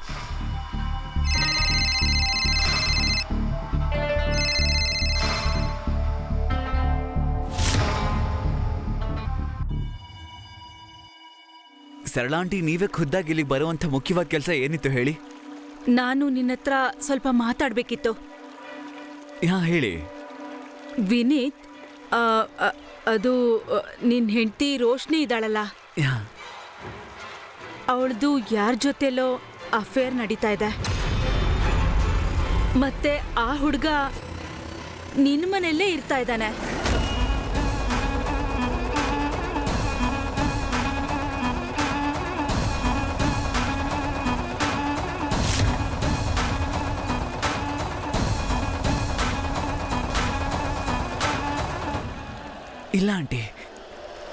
Sarala aunty, ನೀವೇ ಖುದ್ದಾಗಿ ಇಲ್ಲಿಗೆ ಬರುವಂಥ ಮುಖ್ಯವಾದ ಕೆಲಸ ಏನಿತ್ತು ಹೇಳಿ? ನಾನು ನಿನ್ನತ್ರ ಸ್ವಲ್ಪ ಮಾತಾಡ್ಬೇಕಿತ್ತು. ಹಾ ಹೇಳಿ. ವಿನೀತ್, ಅದು ನಿನ್ ಹೆಂಡತಿ ರೋಶ್ನಿ ಇದ್ದಾಳಲ್ಲ, ಯಾ, ಅವಳದು ಯಾರ ಜೊತೆಲೋ ಅಫೇರ್ ನಡೀತಾ ಇದೆ. ಮತ್ತೆ ಆ ಹುಡುಗ ನಿನ್ನ ಮನೆಯಲ್ಲೇ ಇರ್ತಾ ಇದ್ದಾನೆ. ಇಲ್ಲ ಆಂಟಿ,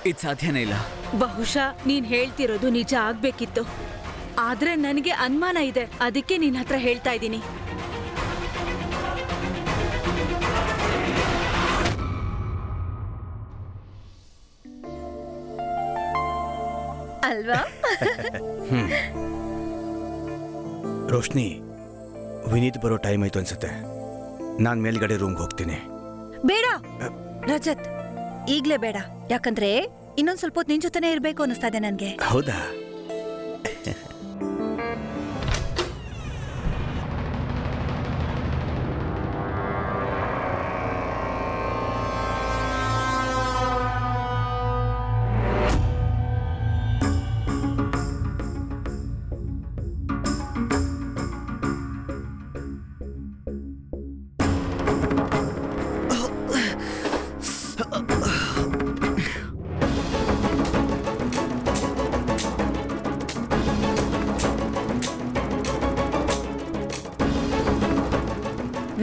ಇದು ಸಾಧ್ಯನೇ ಇಲ್ಲ. ಬಹುಶಃ ನೀನ್ ಹೇಳ್ತಿರೋದು ನಿಜ ಆಗ್ಬೇಕಿತ್ತು, ಆದ್ರೆ ನನಗೆ ಅನುಮಾನ ಇದೆ. ಅದಕ್ಕೆ ನಿನ್ನ ಹತ್ರ ಹೇಳ್ತಾ ಇದ್ದೀನಿ. ಅಲ್ವಾ? ರೋಶ್ನಿ, ವಿನೀತ್ ಬರೋ ಟೈಮ್ ಆಯ್ತು ಅನ್ಸುತ್ತೆ. ನಾನ್ ಮೇಲ್ಗಡೆ ರೂಮ್ಗೆ ಹೋಗ್ತೀನಿ. ಬೇಡ ರಜತ್, ಈಗ್ಲೇ ಬೇಡ. ಯಾಕಂದ್ರೆ ಇನ್ನೊಂದ್ ಸ್ವಲ್ಪ ಹೊತ್ತು ನಿನ್ ಜೊತೆನೇ ಇರ್ಬೇಕು ಅನಿಸ್ತಾ ಇದೆ ನನ್ಗೆ. ಹೌದಾ?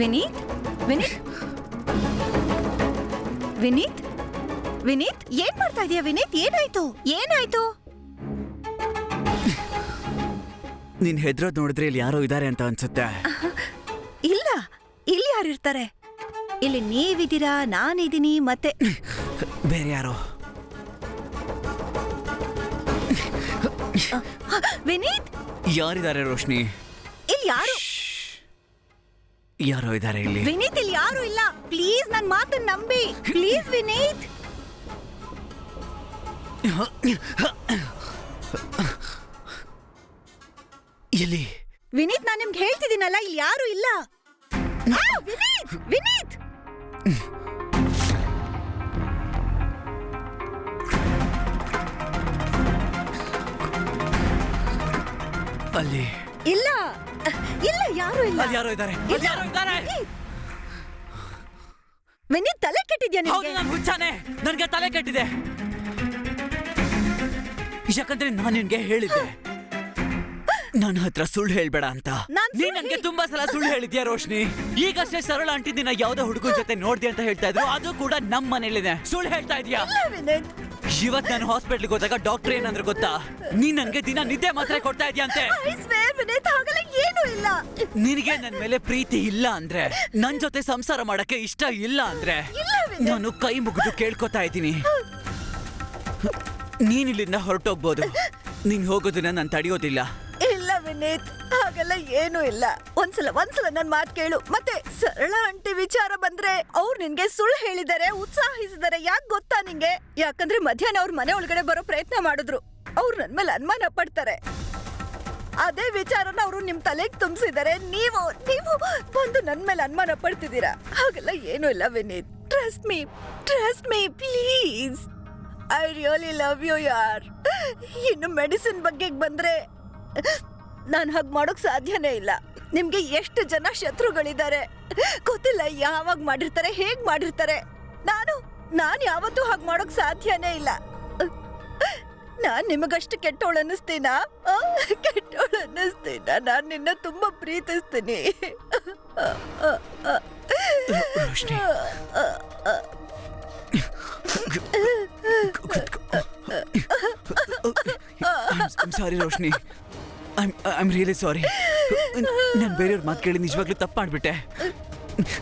ವಿನೀತ್, ವಿನೀತ್, ವಿನೀತ್, ವಿನೀತ್, ಏನ್ ಮಾಡ್ತಾ ಇದೀಯ ವಿನೀತ್? ಏನಾಯ್ತು? ಏನಾಯ್ತು? ನೀನ್ ಹೆದ್ರೋದ್ ನೋಡಿದ್ರೆ ಇಲ್ಲಿ ಯಾರೋ ಇದಾರೆ ಅಂತ ಅನ್ಸುತ್ತೆ. ಇಲ್ಲ, ಇಲ್ಲಿ ಯಾರಿರ್ತಾರೆ? ಇಲ್ಲಿ ನೀವಿದ್ದೀರಾ, ನಾನಿದ್ದೀನಿ, ಮತ್ತೆ ಬೇರೆ ಯಾರೋ. ವಿನೀತ್, ಯಾರಿದ್ದಾರೆ ರೋಶ್ನಿ? ಇಲ್ಲಿ ಯಾರು? ಯಾರೋ ಇದ್ದಾರೆ ಇಲ್ಲಿ. ವಿನೀತ್, ಇಲ್ಲಿ ಯಾರು ಇಲ್ಲ. ಪ್ಲೀಸ್ ನನ್ ಮಾತನ್ನ ನಂಬಿ. ಪ್ಲೀಸ್ ವಿನೀತ್. ಎಲ್ಲಿ? ವಿನೀತ್, ನಾನ್ ನಿಮ್ಗೆ ಹೇಳ್ತಿದ್ದೀನಲ್ಲ, ಇಲ್ಲಿ ಯಾರು ಇಲ್ಲ. ವಿನೀತ್ ವಿನೀತ್ ಅಲ್ಲಿ ಇಲ್ಲ ಇಲ್ಲ ಯಾರು ಇಲ್ಲ ಅಲ್ಲಿ ಯಾರೋ ಇದ್ದಾರೆ, ಅಲ್ಲಿ ಯಾರೋ ಇದ್ದಾರೆ. ವಿನೀತ್ ತಲೆ ಕೆಟ್ಟಿದ್ಯಾ ಹೌದು, ನಿಮ್ಗೆ? ನಾನು ಹುಚ್ಚಾನೆ, ನನ್ಗೆ ತಲೆ ಕೆಟ್ಟಿದೆ. ಯಾಕಂದ್ರೆ ನಾನು ನಿನ್ಗೆ ಹೇಳಿದ್ದೆ ನನ್ನ ಹತ್ರ ಸುಳ್ಳು ಹೇಳ್ಬೇಡ ಅಂತ. ನೀನ್ ನನ್ಗೆ ತುಂಬಾ ಸಲ ಸುಳ್ಳು ಹೇಳಿದ್ಯಾ ರೋಶ್ನಿ. ಈಗಷ್ಟೇ ಸರಳ ಆಂಟಿ ದಿನ ಯಾವ್ದೋ ಹುಡುಗನ ಜೊತೆ ನೋಡ್ದೆ ಅಂತ ಹೇಳ್ತಾ ಇದ್ರು, ಅದು ಕೂಡ ನಮ್ಮ ಮನೇಲಿದೆ. ಸುಳ್ಳು ಹೇಳ್ತಾ ಇದೀಯಾ? ವಿನೀತ್ ಇವತ್ ನಾನು ಹಾಸ್ಪಿಟ್ಲ್ಗೆ ಹೋದಾಗ ಡಾಕ್ಟರ್ ಏನಂದ್ರೆ ಗೊತ್ತಾ, ನೀನ್ ನನ್ಗೆ ದಿನ ನಿದ್ದೆ ಮಾತ್ರೆ ಕೊಡ್ತಾ ಇದೀಯ ಅಂತೆ. I swear ವಿನೀತ್ ಹಾಗಲ್ಲ ಏನೂ ಇಲ್ಲ. ನಿನಗೆ ನನ್ ಮೇಲೆ ಪ್ರೀತಿ ಇಲ್ಲ ಅಂದ್ರೆ, ನನ್ ಜೊತೆ ಸಂಸಾರ ಮಾಡಕ್ಕೆ ಇಷ್ಟ ಇಲ್ಲ ಅಂದ್ರೆ, ಇಲ್ಲ ವಿನೀತ್. ನಾನು ಕೈ ಮುಗಿದು ಕೇಳ್ಕೊತಾ ಇದ್ದೀನಿ, ನೀನ್ ಇಲ್ಲಿಂದ ಹೊರಟೋಗ್ಬೋದು. ನೀನ್ ಹೋಗೋದನ್ನ ನಾನು ತಡೆಯೋದಿಲ್ಲ. ಇಲ್ಲ ವಿನೀತ್ ಹಾಗೆಲ್ಲ ಏನೂ ಇಲ್ಲ. ಒಂದ್ಸಲ ನನ್ ಮಾತ್ ಕೇಳು. ಮತ್ತೆ ಸರಳ ಆಂಟಿ ವಿಚಾರ ಬಂದ್ರೆ ಅವ್ರು ನಿನ್ಗೆ ಸುಳ್ಳು ಹೇಳಿದ್ದಾರೆ, ಉತ್ಸಾಹಿಸಿದ್ದಾರೆ. ಯಾಕೆ ಗೊತ್ತಾ ನಿಂಗೆ? ಯಾಕಂದ್ರೆ ಮಧ್ಯಾಹ್ನ ಅವ್ರ ಮನೆ ಒಳಗಡೆ ಬರೋ ಪ್ರಯತ್ನ ಮಾಡಿದ್ರು. ಅವ್ರು ನನ್ ಮೇಲೆ ಅನುಮಾನ ಪಡ್ತಾರೆ. ಅದೇ ವಿಚಾರನ ಅವರು ನಿಮ್ ತಲೆಗೆ ತುಂಬಿಸಿದ್ದಾರೆ. ನೀವು ಬಂದು ನನ್ ಮೇಲೆ ಅನುಮಾನ ಪಡ್ತಿದ್ದೀರಾ. ಹಾಗೆಲ್ಲ ಏನೂ ಇಲ್ಲ Vineeth. Trust me please. I really love you ಯಾರ್. ಇನ್ನು ಮೆಡಿಸಿನ್ ಬಗ್ಗೆ ಬಂದ್ರೆ ನಾನು ಹಾಗೆ ಮಾಡೋಕ್ ಸಾಧ್ಯನೇ ಇಲ್ಲ. ನಿಮ್ಗೆ ಎಷ್ಟು ಜನ ಶತ್ರುಗಳಿದ್ದಾರೆ ಗೊತ್ತಿಲ್ಲ, ಯಾವಾಗ ಮಾಡಿರ್ತಾರೆ, ಹೇಗ್ ಮಾಡಿರ್ತಾರೆ. ನಾನು ಯಾವತ್ತೂ ಹಾಗೆ ಮಾಡೋಕ್ ಸಾಧ್ಯನೇ ಇಲ್ಲ. ನಾನ್ ನಿಮಗಷ್ಟು ಕೆಟ್ಟೋಳು ಅನ್ನಿಸ್ತೀನಾ? ಕೆಟ್ಟೋಳು ಅನ್ನಿಸ್ತೀನಾ? ನಾನ್ ನಿನ್ನ ತುಂಬಾ ಪ್ರೀತಿಸ್ತೀನಿ. Roshni, I'm sorry Roshni. I'm really sorry. ನಾನು ಬೇರೆಯವ್ರ ಮಾತು ಕೇಳಿ ನಿಜವಾಗ್ಲೂ ತಪ್ಪು ಮಾಡ್ಬಿಟ್ಟೆ.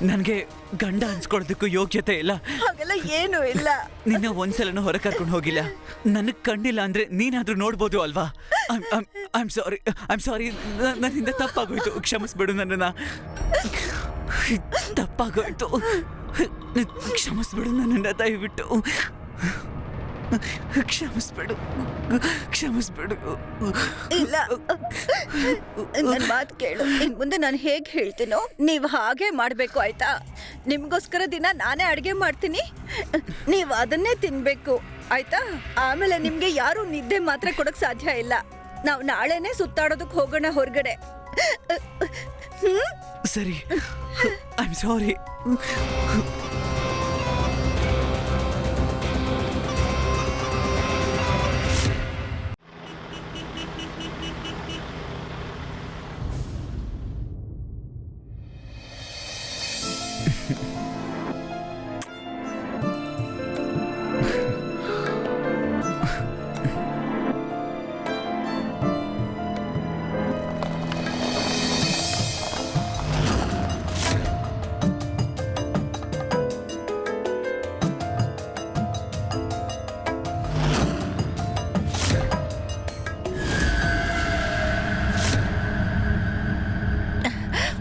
ನನಗೆ ಗಂಡ ಅನ್ಸ್ಕೊಳ್ಳೋದಕ್ಕೂ ಯೋಗ್ಯತೆ ಇಲ್ಲ. ಹಾಗೆಲ್ಲ ಏನೂ ಇಲ್ಲ. ನಿನ್ನ ಒಂದ್ಸಲನೂ ಹೊರ ಕರ್ಕೊಂಡು ಹೋಗಿಲ್ಲ. ನನಗ್ ಕಣ್ಣಿಲ್ಲ ಅಂದ್ರೆ ನೀನಾದ್ರೂ ನೋಡ್ಬೋದು ಅಲ್ವಾ? I'm sorry. ನನ್ನಿಂದ ತಪ್ಪಾಗೋಯ್ತು, ಕ್ಷಮಿಸ್ಬಿಡು ನನ್ನನ್ನ. ತಪ್ಪಾಗೋಯ್ತು, ಕ್ಷಮಿಸ್ಬಿಡು ನನ್ನನ್ನ ದಯವಿಟ್ಟು. ಕ್ಷಮಿಸ್ಬಿಡು. ಇಲ್ಲ, ನನ್ ಮಾತು ಕೇಳು. ಇನ್ ಮುಂದೆ ನಾನು ಹೇಗ್ ಹೇಳ್ತೀನೋ ನೀವ್ ಹಾಗೆ ಮಾಡ್ಬೇಕು, ಆಯ್ತಾ? ನಿಮ್ಗೋಸ್ಕರ ದಿನ ನಾನೇ ಅಡ್ಗೆ ಮಾಡ್ತೀನಿ, ನೀವ್ ಅದನ್ನೇ ತಿನ್ಬೇಕು, ಆಯ್ತಾ? ಆಮೇಲೆ ನಿಮ್ಗೆ ಯಾರು ನಿದ್ದೆ ಮಾತ್ರ ಕೊಡಕ್ ಸಾಧ್ಯ ಇಲ್ಲ. ನಾವ್ ನಾಳೆನೆ ಸುತ್ತಾಡೋದಕ್ ಹೋಗೋಣ ಹೊರಗಡೆ. ಸರಿ, I'm sorry.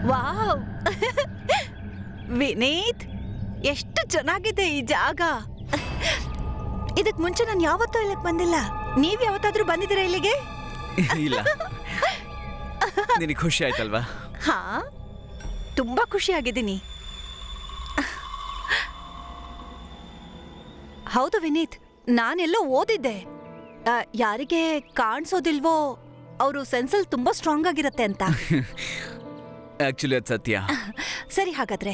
ವಾವ್ ವಿನೀತ್, ಎಷ್ಟು ಚೆನ್ನಾಗಿದೆ ಈ ಜಾಗ. ಇದಕ್ ಮುಂಚೆ ನಾನು ಯಾವತ್ತೂ ಇಲ್ಲಕ್ ಬಂದಿಲ್ಲ. ನೀವ್ ಯಾವತ್ತಾದ್ರೂ ಬಂದಿದ್ದೀರಾ ಇಲ್ಲಿಗೆ? ಇಲ್ಲ. ನಿನಗೆ ಖುಷಿ ಆಯ್ತಲ್ವಾ? ಹಾ, ತುಂಬಾ ಖುಷಿಯಾಗಿದ್ದೀನಿ. ಹೌದು ವಿನೀತ್, ನಾನೆಲ್ಲೋ ಓದಿದ್ದೆ, ಯಾರಿಗೆ ಕಾಣಿಸೋದಿಲ್ವೋ ಅವರು ಸೆನ್ಸಲ್ ತುಂಬಾ ಸ್ಟ್ರಾಂಗ್ ಆಗಿರತ್ತೆ ಅಂತ. ಆಕ್ಚುಲಿ ಅದು ಸತ್ಯ. ಸರಿ, ಹಾಗಾದ್ರೆ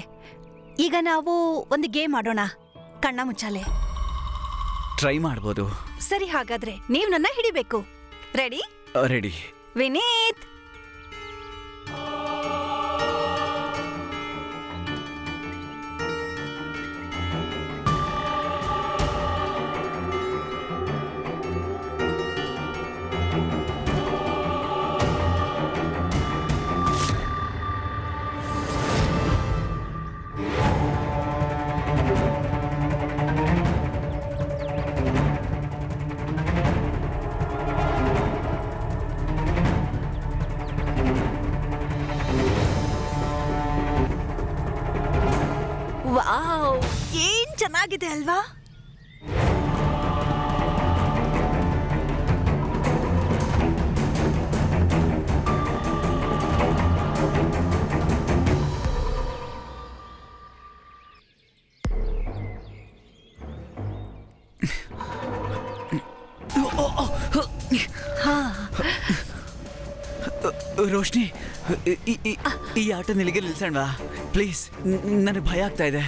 ಈಗ ನಾವು ಒಂದು ಗೇಮ್ ಆಡೋಣ, ಕಣ್ಣ ಮುಚ್ಚಾಲೆ. ಟ್ರೈ ಮಾಡ್ಬೋದು. ಸರಿ, ಹಾಗಾದ್ರೆ ನೀವು ನನ್ನ ಹಿಡಿಬೇಕು. ರೆಡಿ? ರೆಡಿ. ವಿನೀತ್, ವಾವ್, ಏನ್ ಚೆನ್ನಾಗಿದೆ ಅಲ್ವಾ? ರೋಶ್ನಿ, ಈ ಆಟ ನಿಲ್ಲಿಗೆ ನಿಲ್ಸೋಣವಾ ಪ್ಲೀಸ್? ನನಗೆ ಭಯ ಆಗ್ತಾ ಇದೆ.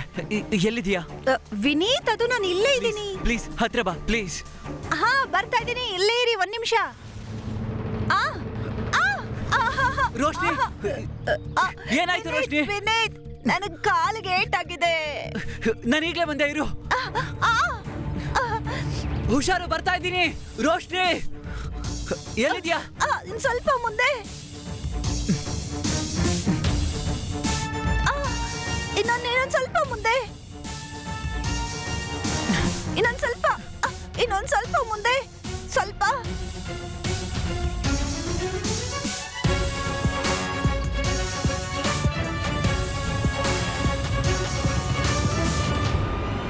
ಎಲ್ಲಿದ್ಯಾ ವಿನೀತ್? ಅದು ನಾನು ಇಲ್ಲೇ ಇದ್ದೀನಿ. ಪ್ಲೀಸ್ ಹತ್ರ ಬಾ ಪ್ಲೀಸ್. ಹಾ, ಬರ್ತಾ ಇದ್ದೀನಿ. ಇಲ್ಲೇ ಇರಿ, ಒಂದ್ ನಿಮಿಷ. ರೋಶ್ನಿ, ಏನಾಯ್ತು ರೋಶ್ನಿ? ವಿನೀತ್, ನನಗ್ ಕಾಲಿಗೆ ಏಟಾಗಿದೆ. ನಾನು ಈಗಲೇ ಬಂದೆ, ಇರು. ಹುಷಾರು, ಬರ್ತಾ ಇದ್ದೀನಿ. ರೋಶ್ನಿ ಎಲ್ಲಿದ್ಯಾ? ಇನ್ ಸ್ವಲ್ಪ ಮುಂದೆ. ಇನ್ನೊಂದ್ ಸ್ವಲ್ಪ ಮುಂದೆ. ಇನ್ನೊಂದ್ ಸ್ವಲ್ಪ ಮುಂದೆ. ಸ್ವಲ್ಪ.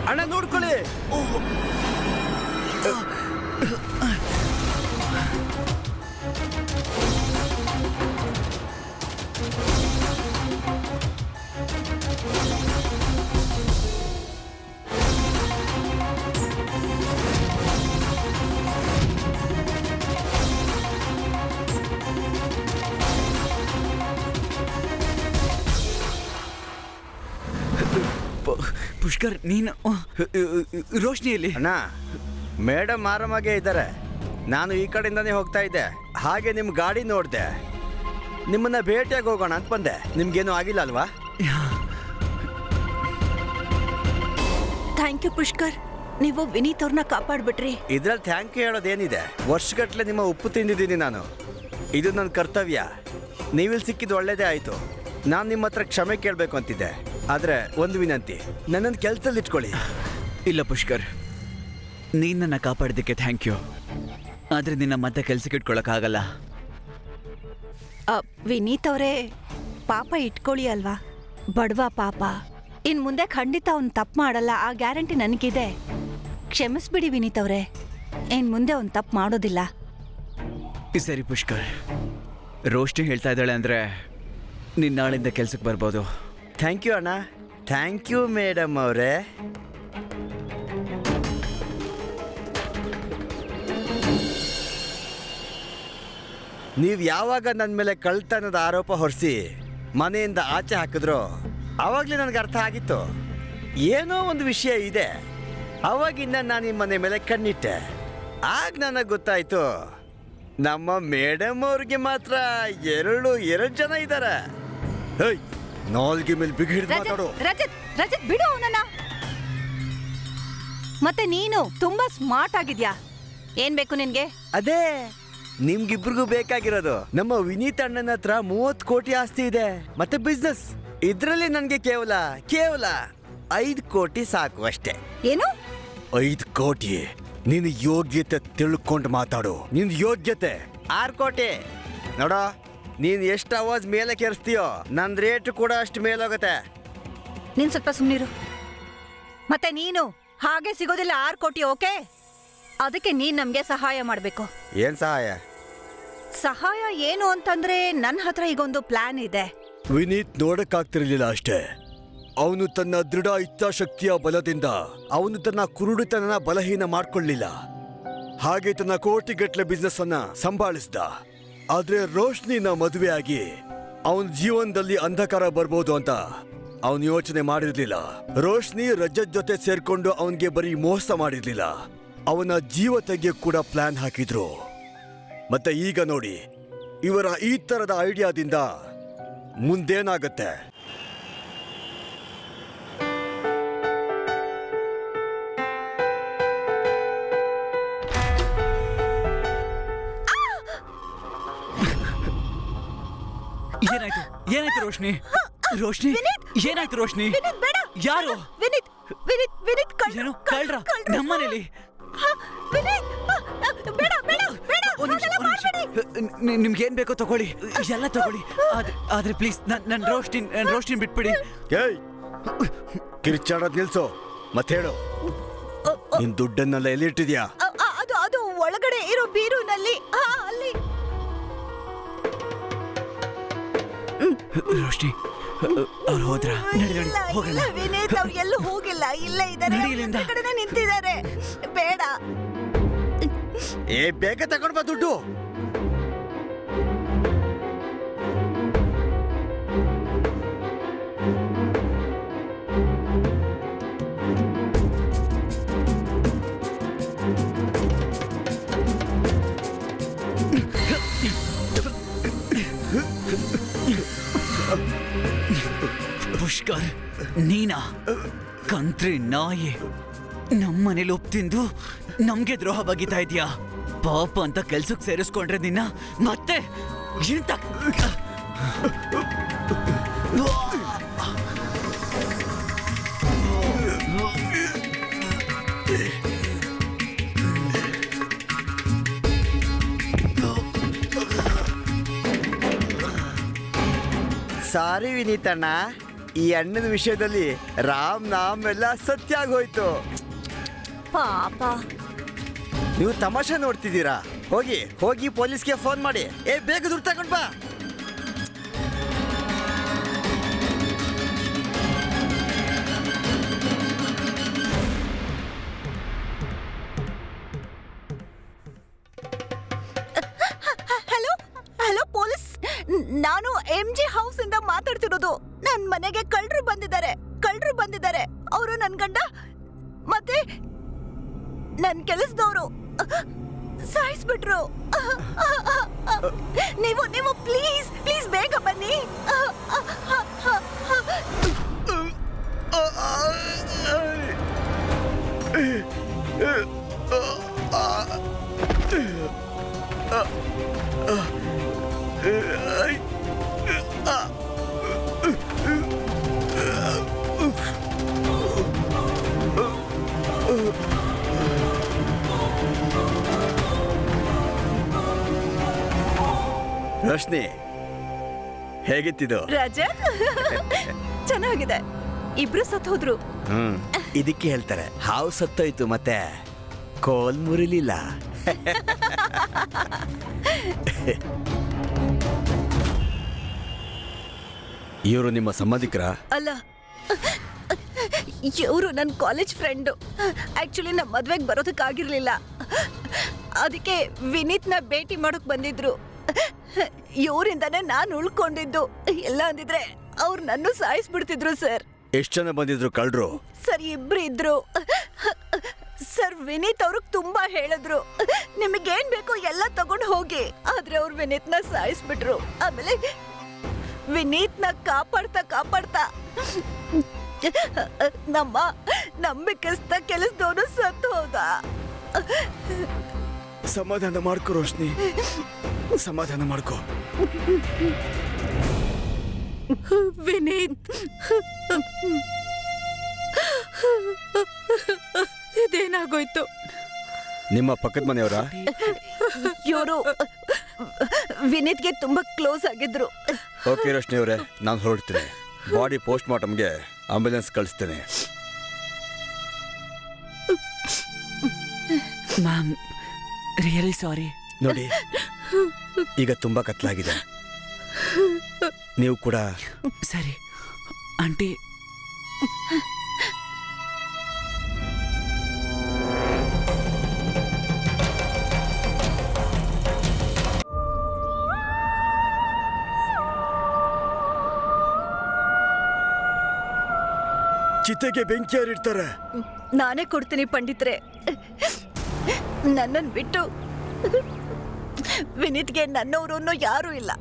ಅಣ್ಣ ನೋಡ್ಕೊಳ್ಳಿ. ಪುಷ್ಕರ್, ನೀನು ರೋಶ್ನಿಯಲ್ಲಿ? ಅಣ್ಣ, ಮೇಡಮ್ ಆರಾಮಾಗೇ ಇದ್ದಾರೆ. ನಾನು ಈ ಕಡೆಯಿಂದಾನೇ ಹೋಗ್ತಾ ಇದ್ದೆ. ಹಾಗೆ ನಿಮ್ಮ ಗಾಡಿ ನೋಡಿದೆ. ನಿಮ್ಮನ್ನ ಭೇಟಿಯಾಗಿ ಹೋಗೋಣ ಅಂತ ಬಂದೆ. ನಿಮ್ಗೇನು ಆಗಿಲ್ಲ ಅಲ್ವಾ? ಥ್ಯಾಂಕ್ ಯು ಪುಷ್ಕರ್, ನೀವು ವಿನೀತ್ ಅವ್ರನ್ನ ಕಾಪಾಡ್ಬಿಟ್ರಿ. ಇದ್ರಲ್ಲಿ ಥ್ಯಾಂಕ್ ಯು ಹೇಳೋದೇನಿದೆ? ವರ್ಷಗಟ್ಟಲೆ ನಿಮ್ಮ ಉಪ್ಪು ತಿಂದಿದ್ದೀನಿ ನಾನು. ಇದು ನನ್ನ ಕರ್ತವ್ಯ. ನೀವಿಲ್ಲಿ ಸಿಕ್ಕಿದ್ದು ಒಳ್ಳೇದೇ ಆಯಿತು. ನಾನು ನಿಮ್ಮ ಹತ್ರ ಕ್ಷಮೆ ಕೇಳಬೇಕು ಅಂತಿದ್ದೆ. ಆದರೆ ಒಂದು ವಿನಂತಿ, ನನ್ನನ್ನು ಕೆಲಸದಲ್ಲಿ ಇಟ್ಕೊಳ್ಳಿ. ಇಲ್ಲ ಪುಷ್ಕರ್, ನೀನು ನನ್ನ ಕಾಪಾಡಿದ್ದಕ್ಕೆ ಥ್ಯಾಂಕ್ ಯು. ಆದರೆ ನಿನ್ನ ಮತ್ತೆ ಕೆಲಸಕ್ಕೆ ಇಟ್ಕೊಳ್ಳೋಕ್ಕಾಗಲ್ಲ. ವಿನೀತ್ ಅವರೇ, ಪಾಪ ಇಟ್ಕೊಳ್ಳಿ ಅಲ್ವಾ, ಬಡವ ಪಾಪ. ಇನ್ ಮುಂದೆ ಖಂಡಿತ ಅವ್ನು ತಪ್ಪು ಮಾಡಲ್ಲ, ಆ ಗ್ಯಾರಂಟಿ ನನಗಿದೆ. ಕ್ಷಮಿಸ್ಬಿಡಿ ವಿನೀತ್ ಅವರೇ, ಇನ್ ಮುಂದೆ ಅವ್ನು ತಪ್ಪು ಮಾಡೋದಿಲ್ಲ. ಸರಿ ಪುಷ್ಕರ್, ರೋಶ್ನಿ ಹೇಳ್ತಾ ಇದ್ದಾಳೆ ಅಂದರೆ ನೀನು ನಾಳಿಂದ ಕೆಲ್ಸಕ್ಕೆ ಬರ್ಬೋದು. ಥ್ಯಾಂಕ್ ಯು ಅಣ್ಣ. ಥ್ಯಾಂಕ್ ಯು ಮೇಡಮ್ ಅವರೇ. ನೀವು ಯಾವಾಗ ನನ್ನ ಮೇಲೆ ಕಳ್ತನದ ಆರೋಪ ಹೊರಿಸಿ ಮನೆಯಿಂದ ಆಚೆ ಹಾಕಿದ್ರೋ ಆವಾಗಲೇ ನನಗೆ ಅರ್ಥ ಆಗಿತ್ತು, ಏನೋ ಒಂದು ವಿಷಯ ಇದೆ. ಅವಾಗಿಂದ ನಾನು ನಿಮ್ಮ ಮನೆ ಮೇಲೆ ಕಣ್ಣಿಟ್ಟೆ. ಆಗ ನನಗೆ ಗೊತ್ತಾಯ್ತು, ನಮ್ಮ ಮೇಡಮ್ ಅವ್ರಿಗೆ ಮಾತ್ರ ಎರಡು ಜನ ಇದ್ದಾರೆ. ಹೇಯ್, ನಾಲ್ಗೆ ಮೇಲೆ ಬಿಗಿಡ್ ಮಾತಾಡು. ರಜತ್ ಬಿಡು ಅವನನ್ನ. ಮತ್ತೆ ನೀನು ತುಂಬಾ ಸ್ಮಾರ್ಟ್ ಆಗಿದ್ಯಾ. ಏನ್ ಬೇಕು ನಿನ್ಗೆ? ಅದೇ ನಿಮ್ಗಿಬ್ರಿಗೂ ಬೇಕಾಗಿರೋದು. ನಮ್ಮ ವಿನೀತ್ ಅಣ್ಣನ ಹತ್ರ 30 ಕೋಟಿ ಆಸ್ತಿ ಇದೆ, ಮತ್ತೆ ಬಿಸ್ನೆಸ್. ಇದ್ರಲ್ಲಿ ನನ್ಗೆ ಕೇವಲ 5 ಕೋಟಿ ಸಾಕು ಅಷ್ಟೇ. ಏನು? 5 ಕೋಟಿ? ನಿನ್ ಯೋಗ್ಯತೆ ತಿಳ್ಕೊಂಡು ಮಾತಾಡು. ನಿನ್ ಯೋಗ್ಯತೆ 6 ಕೋಟಿ. ನೋಡೋ, ನೀನ್ ಎಷ್ಟು ಅವಾಜ್ ಮೇಲೆ ಕೆರ್ಸ್ತೀಯೋ ನನ್ ರೇಟ್ ಕೂಡ ಅಷ್ಟು ಮೇಲೋಗತ್ತೆ. ನೀನ್ ಸ್ವಲ್ಪ ಸುಮ್ನಿರು. ಮತ್ತೆ ನೀನು ಹಾಗೆ ಸಿಗೋದಿಲ್ಲ 6 ಕೋಟಿ, ಓಕೆ? ಅದಕ್ಕೆ ನೀನ್ ನಮ್ಗೆ ಸಹಾಯ ಮಾಡ್ಬೇಕು. ಏನ್ ಸಹಾಯ? ಸಹಾಯ ಏನು ಅಂತಂದ್ರೆ, ನನ್ನ ಹತ್ರ ಈಗೊಂದು ಪ್ಲಾನ್ ಇದೆ. ವಿನೀತ್ ನೋಡಕ್ಕಾಗ್ತಿರ್ಲಿಲ್ಲ ಅಷ್ಟೇ. ಅವನು ತನ್ನ ದೃಢ ಇಚ್ಛಾಶಕ್ತಿಯ ಬಲದಿಂದ ಅವನು ತನ್ನ ಕುರುಡುತನ ಬಲಹೀನ ಮಾಡ್ಕೊಳ್ಳಿಲ್ಲ. ಹಾಗೆ ತನ್ನ ಕೋಟಿಗಟ್ಲೆ ಬಿಸ್ನೆಸ್ ಅನ್ನ ಸಂಭಾಳಿಸ್ದ. ಆದ್ರೆ ರೋಶ್ನಿನ ಮದುವೆ ಆಗಿ ಅವನ ಜೀವನದಲ್ಲಿ ಅಂಧಕಾರ ಬರ್ಬೋದು ಅಂತ ಅವನು ಯೋಚನೆ ಮಾಡಿರ್ಲಿಲ್ಲ. ರೋಶ್ನಿ ರಜತ್ ಜೊತೆ ಸೇರ್ಕೊಂಡು ಅವನಿಗೆ ಬರೀ ಮೋಸ ಮಾಡಿರ್ಲಿಲ್ಲ, ಅವನ ಜೀವ ತೆಗೆ ಕೂಡ ಪ್ಲಾನ್ ಹಾಕಿದ್ರು. ಮತ್ತೆ ಈಗ ನೋಡಿ, ಇವರ ಈ ತರದ ಐಡಿಯಾದಿಂದ ಮುಂದೇನಾಗತ್ತೆ? ಏನಾಯ್ತು ರೋಶ್ನಿ? ರೋಶ್ನಿ, ಏನಾಯ್ತು ರೋಶ್ನಿ? ಯಾರು? ಏನು ಕಳ್ರ ನಮ್ಮನೇಲಿ? ನಿಮ್ಗೇನ್ ಬೇಕೋ ತಗೊಳ್ಳಿ, ಎಲ್ಲ ತಗೊಳ್ಳಿ. ಆದ್ರೆ ಪ್ಲೀಸ್ ನನ್ ರೋಶ್ನಿನ್ ಬಿಟ್ಬಿಡಿ. ಕಿರ್ಚಾಡೋದ್ ನಿಲ್ಸೋ, ಮತ್ತೆ ಹೇಳು, ನಿನ್ ದುಡ್ಡನ್ನೆಲ್ಲ ಎಲ್ಲಿಟ್ಟಿದ್ಯಾ? ಅದು ಒಳಗಡೆ ಇರೋ ಬೀರುನಲ್ಲಿ. ಅಲ್ಲಿ. ರೋಶ್ನಿ, ಅವ್ರು ಹೋದ್ರ? ಹೋಗಲ್ಲ. ವಿನೀತ್ ಅವ್ರು ಎಲ್ಲೂ ಹೋಗಿಲ್ಲ, ಇಲ್ಲೇ ಇದ್ದಾರೆ, ಕಡೆನೇ ನಿಂತಿದ್ದಾರೆ. ಬೇಡ. ಬೇಗ ತಗೊಂಡ್ ಬಾ ದುಡ್ಡು. ಪುಷ್ಕರ್, ನೀನಾ? ಕಂತ್ರಿ ನಾಯಿ, ನಮ್ಮನೇಲಿ ಉಪ್ಪು ತಿಂದು ನಮ್ಗೆ ದ್ರೋಹ ಬಗೀತಾ ಇದೀಯಾ? ಪಾಪ ಅಂತ ಕೆಲ್ಸಕ್ಕೆ ಸೇರಿಸ್ಕೊಂಡ್ರೆ ನಿನ್ನ ಮತ್ತೆ ಎಂತ? ಸಾರಿ ವಿನೀತಣ್ಣ, ಈ ಅಣ್ಣನ ವಿಷಯದಲ್ಲಿ ರಾಮ್ ನಾಮ್ ಎಲ್ಲ ಸತ್ಯ ಆಗೋಯ್ತು. ಪಾಪ. ನೀವು ತಮಾಷೆ ನೋಡ್ತಿದ್ದೀರಾ? ಹೋಗಿ ಹೋಗಿ ಪೊಲೀಸ್ಗೆ ಫೋನ್ ಮಾಡಿ. ಬೇಗ ದುಡ್ಡು ತಗೊಂಡ್ ಬಾ. ಹಲೋ ಹಲೋ ಪೊಲೀಸ್, ನಾನು MG ಹೌಸ್ ಇಂದ ಮಾತಾಡ್ತಿರೋದು. ನನ್ ಮನೆಗೆ ಕಳ್ಳರು ಬಂದಿದ್ದಾರೆ. ಅವರು ನನ್ ಗಂಡ ಮತ್ತೆ ನನ್ ಕೆಲಸದವರು ಸಾಯಿಸ್ಬಿಟ್ರು. ನೀವು ಪ್ಲೀಸ್ ಪ್ಲೀಸ್ ಬೇಗ ಬನ್ನಿ. ರೋಶ್ನಿ, ಹೇಗಿತ್ತಿದು? ರಜತ್, ಚೆನ್ನಾಗಿದೆ. ಇಬ್ರು ಸತ್ ಹೋದ್ರು. ಇದಕ್ಕೆ ಹೇಳ್ತಾರೆ ಹಾವು ಸತ್ತೋಯ್ತು ಮತ್ತೆ ಕೋಲ್ ಮುರಿಲಿಲ್ಲ. ಇವರು ನಿಮ್ಮ ಸಂಬಂಧಿಕರ? ಅಲ್ಲ, ಇವರು ನನ್ನ ಕಾಲೇಜ್ ಫ್ರೆಂಡು. ಆಕ್ಚುಲಿ ನಮ್ಮ ಮದ್ವೆಗೆ ಬರೋದಕ್ಕಾಗಿರ್ಲಿಲ್ಲ, ಅದಕ್ಕೆ ವಿನೀತ್ನ ಭೇಟಿ ಮಾಡೋಕ್ ಬಂದಿದ್ರು. ಇವರಿಂದಾನೇ ನಾನು ಉಳ್ಕೊಂಡಿದ್ದು. ಎಲ್ಲ ಅಂದಿದ್ರೆ ಅವ್ರು ನನ್ನ ಸಾಯಿಸ್ಬಿಡ್ತಿದ್ರು ಸರ್. ಎಷ್ಟು ಜನ ಬಂದಿದ್ರು ಕಳ್ರು? ಸರ್, ಇಬ್ರು ಇದ್ರು ಸರ್. ವಿನೀತ್ ಅವ್ರಿಗೆ ತುಂಬಾ ಹೇಳಿದ್ರು, ನಿಮಗೇನ್ ಬೇಕು ಎಲ್ಲ ತಗೊಂಡು ಹೋಗಿ. ಆದ್ರೆ ಅವ್ರು ವಿನೀತ್ನ ಸಾಯಿಸ್ಬಿಟ್ರು. ಆಮೇಲೆ ವಿನೀತ್ನ ಕಾಪಾಡ್ತಾ ನಮ್ಮ ನಂಬಿಕಸ್ತ ಕೆಲಸದವನು ಸತ್ತು ಹೋದ. ಸಮಾಧಾನ ಮಾಡ್ಕೋ ರೋಶ್ನಿ, ಸಮಾಧಾನ ಮಾಡ್ಕೋ. ವಿನೀತ್, ಇದೇನಾಗೋಯ್ತು? ನಿಮ್ಮ ಪಕ್ಕದ ಮನೆಯವರ? ಇವರು ವಿನೀತ್ಗೆ ತುಂಬಾ ಕ್ಲೋಸ್ ಆಗಿದ್ರು. ಓಕೆ ರೋಶ್ನಿ ಅವರೇ, ನಾನು ಹೊರಡ್ತೀನಿ. ಬಾಡಿ ಪೋಸ್ಟ್ ಮಾರ್ಟಮ್ಗೆ ಆಂಬ್ಯುಲೆನ್ಸ್ ಕಳಿಸ್ತೇನೆ. Ma'am, really sorry. ನೋಡಿ, ಈಗ ತುಂಬಾ ಕತ್ಲಾಗಿದೆ. ನೀವು ಕೂಡ ಸರಿ ಆಂಟಿ. ಚಿತೆಗೆ ಬೆಂಕಿ ಯಾರಿಡ್ತಾರೆ? ನಾನೇ ಕೊಡ್ತೀನಿ ಪಂಡಿತ್ರೆ. ನನ್ನನ್ನು ಬಿಟ್ಟು ವಿನೀತ್ಗೆ ನನ್ನವರು ಅನ್ನೋ ಯಾರೂ ಇಲ್ಲ.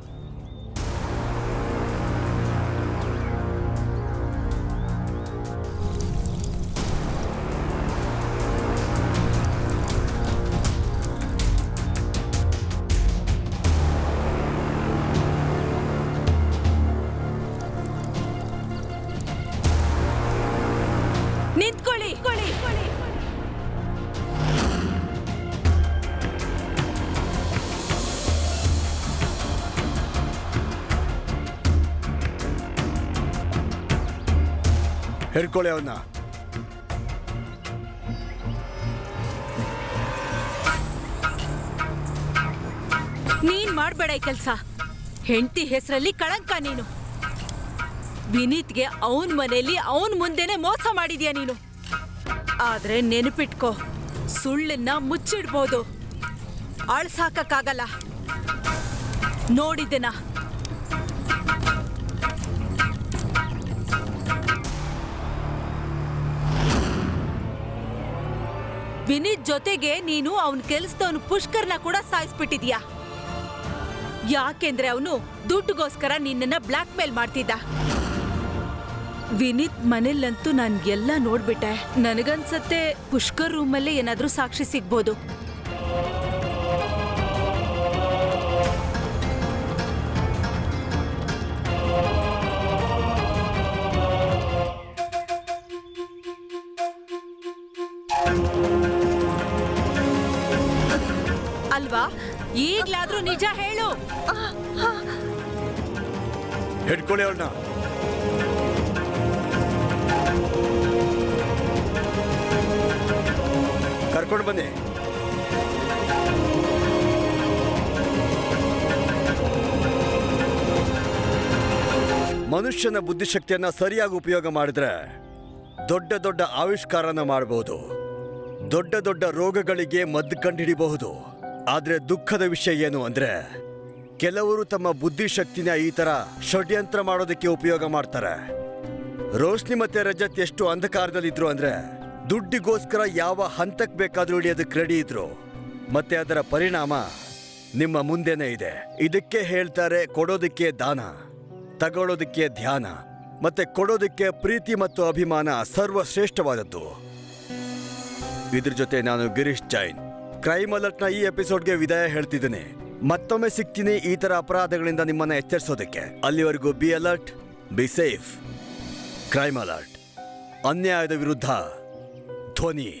ನಿಂತ್ಕೊಳ್ಳಿ. ಹಿಡ್ಕೊಳ್ಳಿ ಅವನ್ನ. ನೀನ್ ಮಾಡ್ಬೇಡ ಈ ಕೆಲ್ಸ. ಹೆಂಡತಿ ಹೆಸರಲ್ಲಿ ಕಳಂಕ ನೀನು. ವಿನೀತ್ಗೆ ಅವನ್ ಮನೆಯಲ್ಲಿ ಅವನ್ ಮುಂದೆನೆ ಮೋಸ ಮಾಡಿದ್ಯಾ ನೀನು. ಆದ್ರೆ ನೆನಪಿಟ್ಕೋ, ಸುಳ್ಳನ್ನ ಮುಚ್ಚಿಡ್ಬೋದು, ಅಳ್ಸಾಕಕ್ಕಾಗಲ್ಲ. ನೋಡಿದ್ದೆನಾ? ವಿನೀತ್ ಜೊತೆಗೆ ನೀನು ಅವನ್ ಕೆಲ್ಸದವನು ಪುಷ್ಕರ್ನ ಕೂಡ ಸಾಯಿಸ್ಬಿಟ್ಟಿದ್ಯಾ. ಯಾಕೆಂದ್ರೆ ಅವನು ದುಡ್ಡುಗೋಸ್ಕರ ನಿನ್ನನ್ನ ಬ್ಲಾಕ್ ಮೇಲ್ ಮಾಡ್ತಿದ್ದ. ವಿನೀತ್ ಮನೇಲಂತೂ ನಾನ್ ಎಲ್ಲ ನೋಡ್ಬಿಟ್ಟೆ. ನನಗನ್ಸತ್ತೆ ಪುಷ್ಕರ್ ರೂಮಲ್ಲೇ ಏನಾದ್ರೂ ಸಾಕ್ಷಿ ಸಿಗ್ಬೋದು. ಅಲ್ವಾ? ಈಗ್ಲಾದ್ರೂ ನಿಜ ಹೇಳು. ಹಿಡ್ಕೊಳ್ಳಿ ಅವಳನ್ನ. ಕರ್ಕೊಂಡು ಬನ್ನಿ. ಮನುಷ್ಯನ ಬುದ್ಧಿಶಕ್ತಿಯನ್ನ ಸರಿಯಾಗಿ ಉಪಯೋಗ ಮಾಡಿದ್ರೆ ದೊಡ್ಡ ದೊಡ್ಡ ಆವಿಷ್ಕಾರನ ಮಾಡಬಹುದು, ದೊಡ್ಡ ದೊಡ್ಡ ರೋಗಗಳಿಗೆ ಮದ್ದು ಕಂಡುಹಿಡಿಬಹುದು. ಆದ್ರೆ ದುಃಖದ ವಿಷಯ ಏನು ಅಂದ್ರೆ ಕೆಲವರು ತಮ್ಮ ಬುದ್ಧಿಶಕ್ತಿನ ಈ ತರ ಷಡ್ಯಂತ್ರ ಮಾಡೋದಕ್ಕೆ ಉಪಯೋಗ ಮಾಡ್ತಾರೆ. ರೋಶ್ನಿ ಮತ್ತೆ ರಜತ್ ಎಷ್ಟು ಅಂಧಕಾರದಲ್ಲಿದ್ರು ಅಂದ್ರೆ ದುಡ್ಡಿಗೋಸ್ಕರ ಯಾವ ಹಂತಕ್ಕೆ ಬೇಕಾದ್ರೂ ಇಳಿಯೋದಕ್ಕೆ ರೆಡಿ ಇದ್ರು. ಮತ್ತೆ ಅದರ ಪರಿಣಾಮ ನಿಮ್ಮ ಮುಂದೆನೇ ಇದೆ. ಇದಕ್ಕೆ ಹೇಳ್ತಾರೆ ಕೊಡೋದಕ್ಕೆ ದಾನ, ತಗೊಳ್ಳೋದಕ್ಕೆ ಧ್ಯಾನ, ಮತ್ತೆ ಕೊಡೋದಕ್ಕೆ ಪ್ರೀತಿ ಮತ್ತು ಅಭಿಮಾನ ಸರ್ವಶ್ರೇಷ್ಠವಾದದ್ದು. ಇದ್ರ ಜೊತೆ ನಾನು ಗಿರೀಶ್ ಜೈನ್ ಕ್ರೈಮ್ ಅಲರ್ಟ್ನ ಈ ಎಪಿಸೋಡ್ಗೆ ವಿದಾಯ ಹೇಳ್ತಿದ್ದೀನಿ. ಮತ್ತೊಮ್ಮೆ ಸಿಗ್ತೀನಿ ಈ ತರ ಅಪರಾಧಗಳಿಂದ ನಿಮ್ಮನ್ನ ಎಚ್ಚರಿಸೋದಕ್ಕೆ. ಅಲ್ಲಿವರೆಗೂ be alert, be safe. Crime alert, ಅನ್ಯಾಯದ ವಿರುದ್ಧ ಧ್ವನಿ.